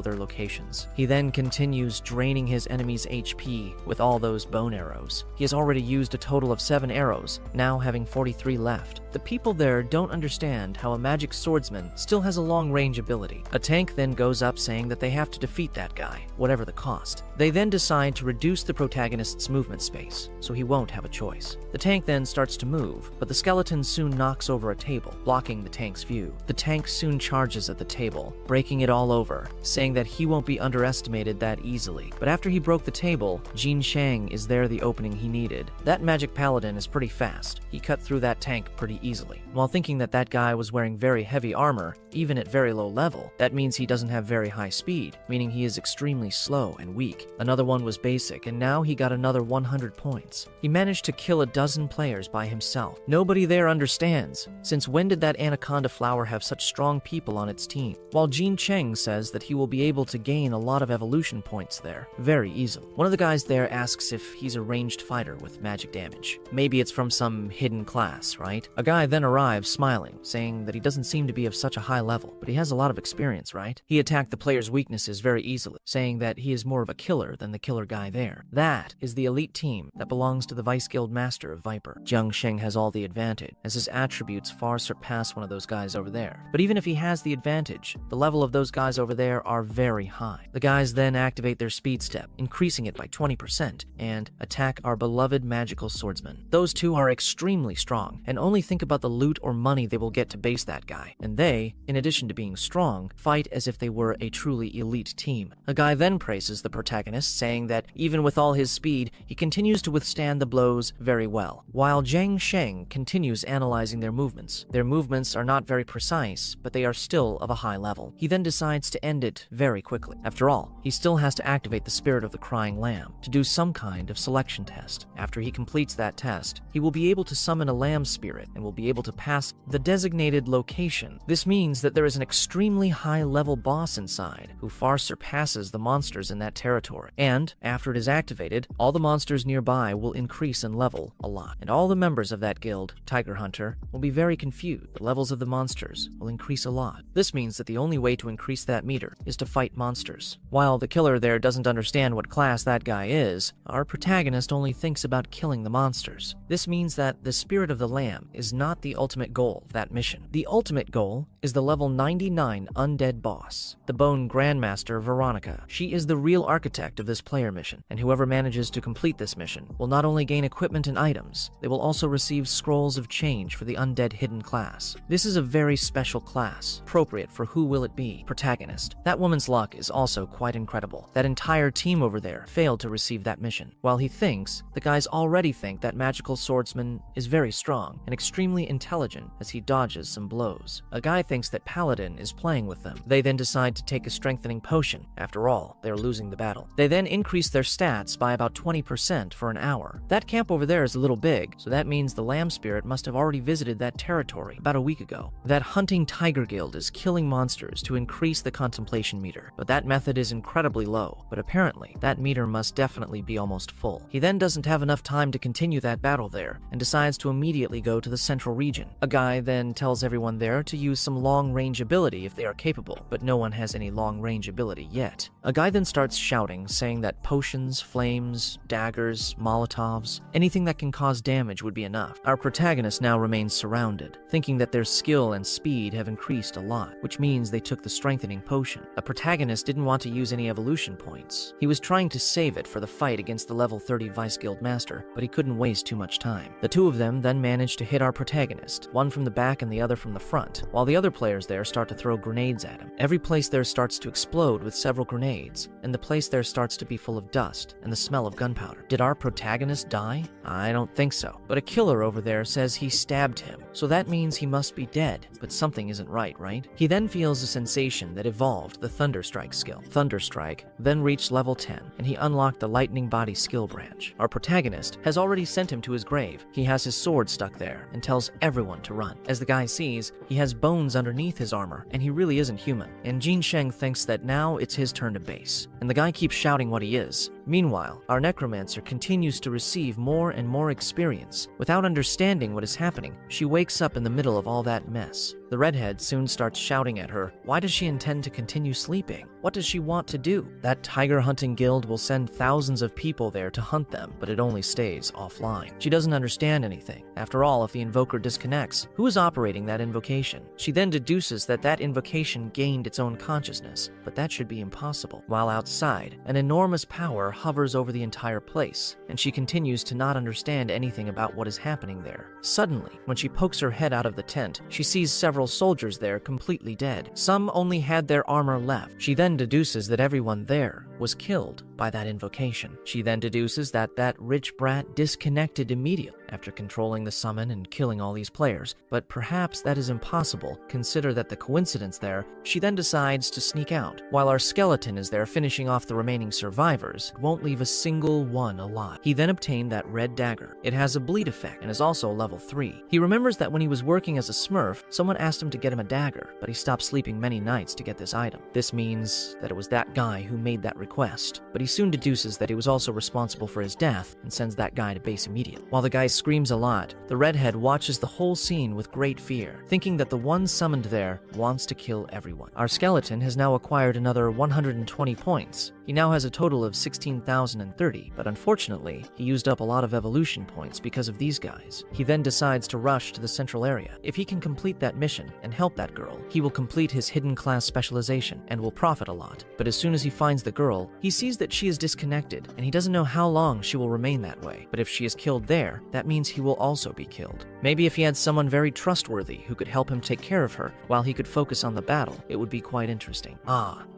their locations. He then continues draining his enemy's HP with all those bone arrows. He has already used a total of 7 arrows, now having 43 left. The people there don't understand how a magic swordsman still has a long-range ability. A tank then goes up saying that they have to defeat that guy, whatever the cost. They then decide to reduce the protagonist's movement space, so he won't have a choice. The tank then starts to move, but the skeleton soon knocks over a table, blocking the tank's view. The tank soon charges at the table, breaking it all over, saying that he won't be underestimated that easily. But after he broke the table, Jiang Chong is there the opening he needed. That magic paladin is pretty fast. He cut through that tank pretty easily. While thinking that that guy was wearing very heavy armor, even at very low level, that means he doesn't have very high speed, meaning he is extremely slow and weak. Another one was basic, and now he got another 100 points. He managed to kill a dozen players by himself. Nobody there understands. Since when did that anaconda flower have such strong people on its team? While Jiang Chong says that he will be able to gain a lot of evolution points there, very easily. One of the guys there asks if he's a ranged fighter with magic damage. Maybe it's from some hidden class, right? A guy then arrives smiling, saying that he doesn't seem to be of such a high level, but he has a lot of experience, right? He attacked the player's weaknesses very easily, saying that he is more of a killer than the killer guy there. That is the elite team that belongs to the Vice Guild Master of Viper. Jiang Chong has all the advantage, as his attributes far surpass one of those guys over there. But even if he has the advantage, the level of those guys over there are very high. The guys then activate their speed step, increasing it by 20%, and attack our beloved magical swordsman. Those two are extremely strong, and only think about the loot or money they will get to base that guy. And they, in addition to being strong, fight as if they were a truly elite team. A guy then praises the protagonist, saying that even with all his speed, he continues to withstand the blows very well. While Jiang Chong continues analyzing their movements. Their movements are not very precise, but they are still of a high level. He then decides to end it very quickly. After all, he still has to activate the spirit of the crying lamb to do some kind of selection test. After he completes that test, he will be able to summon a lamb spirit and will be able to pass the designated location. This means that there is an extremely high-level boss inside who far surpasses the monsters in that territory. And after it is activated, all the monsters nearby will increase in level a lot. And all the members of that guild, Tiger Hunter, will be very confused. The levels of the monsters will increase a lot. This means that the only way to increase that meter is to fight monsters. While the killer there doesn't understand what class that guy is, our protagonist only thinks about killing the monsters. This means that the spirit of the lamb is not the ultimate goal of that mission. The ultimate goal is the level 99 undead boss, the Bone Grandmaster Veronica. She is the real architect of this player mission, and whoever manages to complete this mission will not only gain equipment and items, they will also receive scrolls of change for the undead hidden class. This is a very special class, appropriate for who will it be? Protagonist. That woman's luck is also quite incredible. That entire team over there failed to receive that mission. While he thinks, the guys already think that magical swordsman is very strong and extremely intelligent as he dodges some blows. A guy thinks that Paladin is playing with them. They then decide to take a strengthening potion. After all, they're losing the battle. They then increase their stats by about 20% for an hour. That camp over there is a little big, so that means the lamb spirit must have already visited that territory about a week ago. That hunting tiger guild is killing monsters to increase the contemplation meter, but that method is incredibly low. But apparently, that meter must definitely be almost full. He then doesn't have enough time to continue that battle there, and decides to immediately go to the central region. A guy then tells everyone there to use some long-range ability if they are capable, but no one has any long-range ability yet. A guy then starts shouting, saying that potions, flames, daggers, molotovs, anything that can cause damage would be enough. Our protagonist now remains surrounded, thinking that their skill and speed have increased a lot, which means they took the strengthening potion. A protagonist didn't want to use any evolution points. He was trying to save it for the fight against the level 30 Vice Guild Master, but he couldn't waste too much time. The two of them then managed to hit our protagonist, one from the back and the other from the front. While the other other players there start to throw grenades at him. Every place there starts to explode with several grenades, and the place there starts to be full of dust and the smell of gunpowder. Did our protagonist die? I don't think so. But a killer over there says he stabbed him, so that means he must be dead. But something isn't right? He then feels a sensation that evolved the Thunderstrike skill. Thunderstrike then reached level 10, and he unlocked the Lightning Body skill branch. Our protagonist has already sent him to his grave. He has his sword stuck there and tells everyone to run. As the guy sees, he has bones underneath his armor, and he really isn't human. And Jiang Chong thinks that now it's his turn to base, and the guy keeps shouting what he is. Meanwhile, our necromancer continues to receive more and more experience. Without understanding what is happening, she wakes up in the middle of all that mess. The redhead soon starts shouting at her. Why does she intend to continue sleeping? What does she want to do? That tiger hunting guild will send thousands of people there to hunt them, but it only stays offline. She doesn't understand anything. After all, if the invoker disconnects, who is operating that invocation? She then deduces that that invocation gained its own consciousness, but that should be impossible. While outside, an enormous power hovers over the entire place, and she continues to not understand anything about what is happening there. Suddenly, when she pokes her head out of the tent, she sees several soldiers there completely dead. Some only had their armor left. She then deduces that everyone there was killed by that invocation. She then deduces that that rich brat disconnected immediately after controlling the summon and killing all these players, but perhaps that is impossible. Consider that the coincidence there. She then decides to sneak out. While our skeleton is there finishing off the remaining survivors, it won't leave a single one alive. He then obtained that red dagger. It has a bleed effect and is also level 3. He remembers that when he was working as a smurf, someone asked him to get him a dagger, but he stopped sleeping many nights to get this item. This means that it was that guy who made that request, but he soon deduces that he was also responsible for his death and sends that guy to base immediately. While the guy screams a lot, the redhead watches the whole scene with great fear, thinking that the one summoned there wants to kill everyone. Our skeleton has now acquired another 120 points. He now has a total of 16,030, but unfortunately, he used up a lot of evolution points because of these guys. He then decides to rush to the central area. If he can complete that mission and help that girl, he will complete his hidden class specialization and will profit a lot. But as soon as he finds the girl, he sees that she is disconnected, and he doesn't know how long she will remain that way. But if she is killed there, that means he will also be killed. Maybe if he had someone very trustworthy who could help him take care of her while he could focus on the battle, it would be quite interesting.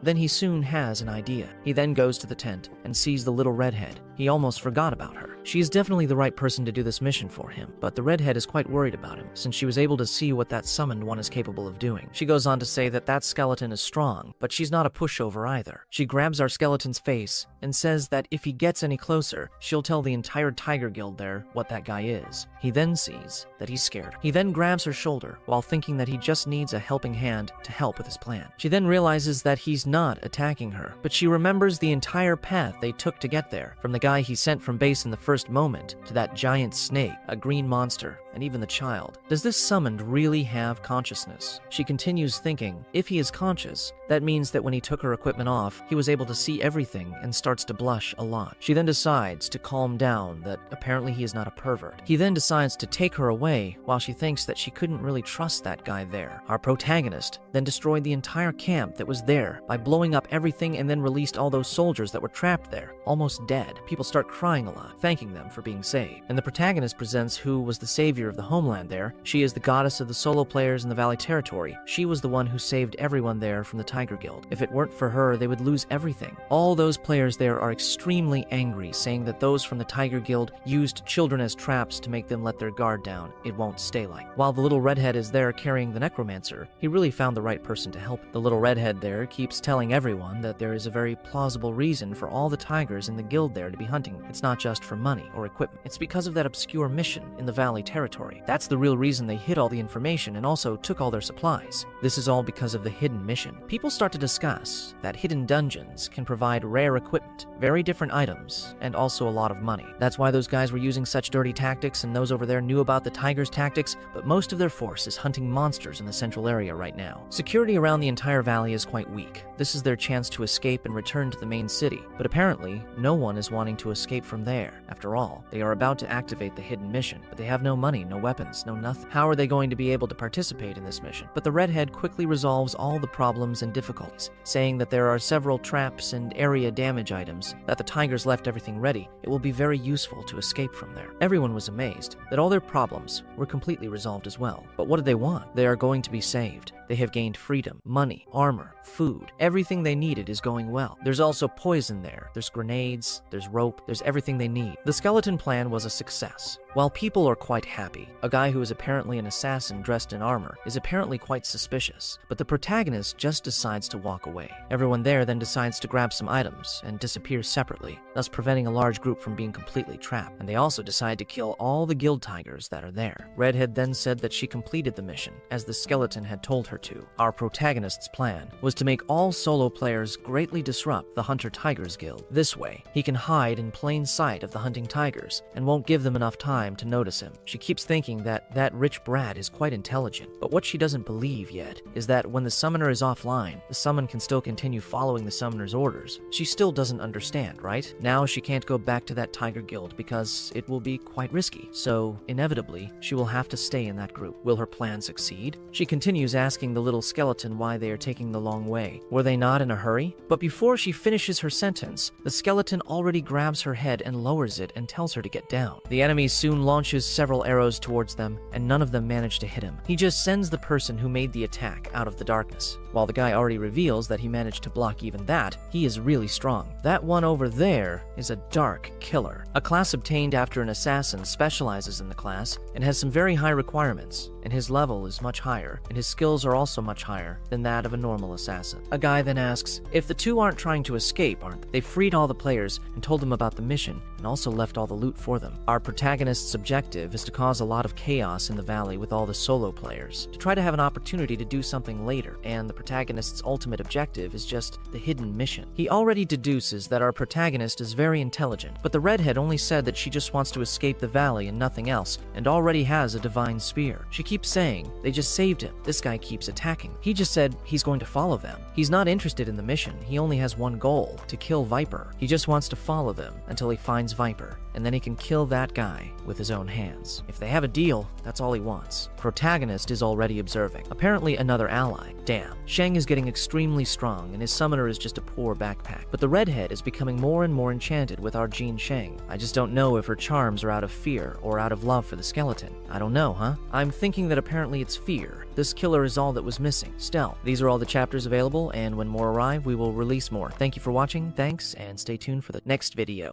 Then he soon has an idea. He then goes to the tent and sees the little redhead. He almost forgot about her. She is definitely the right person to do this mission for him, but the redhead is quite worried about him since she was able to see what that summoned one is capable of doing. She goes on to say that that skeleton is strong, but she's not a pushover either. She grabs our skeleton's face and says that if he gets any closer, she'll tell the entire tiger guild there what that guy is. He then sees that he's scared. He then grabs her shoulder while thinking that he just needs a helping hand to help with his plan. She then realizes that he's not attacking her, but she remembers the entire path they took to get there, from the guy he sent from base in the first moment to that giant snake, a green monster, and even the child. Does this summoned really have consciousness? She continues thinking, if he is conscious, that means that when he took her equipment off, he was able to see everything and starts to blush a lot. She then decides to calm down that apparently he is not a pervert. He then decides to take her away while she thinks that she couldn't really trust that guy there. Our protagonist then destroyed the entire camp that was there by blowing up everything and then released all those soldiers that were trapped there, almost dead. People start crying a lot, thanking them for being saved. And the protagonist presents who was the savior of the homeland there. She is the goddess of the solo players in the Valley territory. She was the one who saved everyone there from the Tiger Guild. If it weren't for her, they would lose everything. All those players there are extremely angry, saying that those from the Tiger Guild used children as traps to make them let their guard down. It won't stay like. While the little redhead is there carrying the necromancer, he really found the right person to help. The little redhead there keeps telling everyone that there is a very plausible reason for all the tigers in the guild there to be hunting. It's not just for money or equipment. It's because of that obscure mission in the Valley territory. That's the real reason they hid all the information and also took all their supplies. This is all because of the hidden mission. People start to discuss that hidden dungeons can provide rare equipment, very different items, and also a lot of money. That's why those guys were using such dirty tactics, and those over there knew about the tigers' tactics, but most of their force is hunting monsters in the central area right now. Security around the entire valley is quite weak. This is their chance to escape and return to the main city, but apparently no one is wanting to escape from there. After all, they are about to activate the hidden mission, but they have no money, no weapons, no nothing. How are they going to be able to participate in this mission? But the redhead quickly resolves all the problems and difficulties, saying that there are several traps and area damage items, that the tigers left everything ready. It will be very useful to escape from there. Everyone was amazed that all their problems were completely resolved as well. But what did they want? They are going to be saved. They have gained freedom, money, armor, food. Everything they needed is going well. There's also poison there. There's grenades, there's rope, there's everything they need. The skeleton plan was a success. While people are quite happy, a guy who is apparently an assassin dressed in armor is apparently quite suspicious, but the protagonist just decides to walk away. Everyone there then decides to grab some items and disappear separately, thus preventing a large group from being completely trapped, and they also decide to kill all the guild tigers that are there. Redhead then said that she completed the mission, as the skeleton had told her to. Our protagonist's plan was to make all solo players greatly disrupt the Hunter Tigers Guild. This way, he can hide in plain sight of the hunting tigers and won't give them enough time to notice him. She keeps thinking that rich brat is quite intelligent, but what she doesn't believe yet is that when the summoner is offline, the summon can still continue following the summoner's orders. She still doesn't understand, right? Now she can't go back to that tiger guild because it will be quite risky, so inevitably she will have to stay in that group. Will her plan succeed? She continues asking the little skeleton why they are taking the long way. Were they not in a hurry? But before she finishes her sentence, the skeleton already grabs her head and lowers it and tells her to get down. The enemy soon launches several arrows towards them, and none of them manage to hit him. He just sends the person who made the attack out of the darkness. While the guy already reveals that he managed to block even that, he is really strong. That one over there is a dark killer. A class obtained after an assassin specializes in the class and has some very high requirements, and his level is much higher, and his skills are also much higher than that of a normal assassin. A guy then asks, if the two aren't trying to escape, aren't they? They freed all the players and told them about the mission, and also left all the loot for them. Our protagonist's objective is to cause a lot of chaos in the valley with all the solo players, to try to have an opportunity to do something later, and the protagonist's ultimate objective is just the hidden mission. He already deduces that our protagonist is very intelligent, but the redhead only said that she just wants to escape the valley and nothing else, and already has a divine spear. She keeps saying, they just saved him. This guy keeps attacking. He just said he's going to follow them. He's not interested in the mission. He only has one goal, to kill Viper. He just wants to follow them until he finds Viper, and then he can kill that guy with his own hands. If they have a deal, that's all he wants. Protagonist is already observing. Apparently another ally. Damn. Shang is getting extremely strong, and his summoner is just a poor backpack. But the redhead is becoming more and more enchanted with our Jean Shang. I just don't know if her charms are out of fear or out of love for the skeleton. I don't know, huh? I'm thinking that apparently it's fear. This killer is all that was missing. Still, these are all the chapters available, and when more arrive, we will release more. Thank you for watching, thanks, and stay tuned for the next video.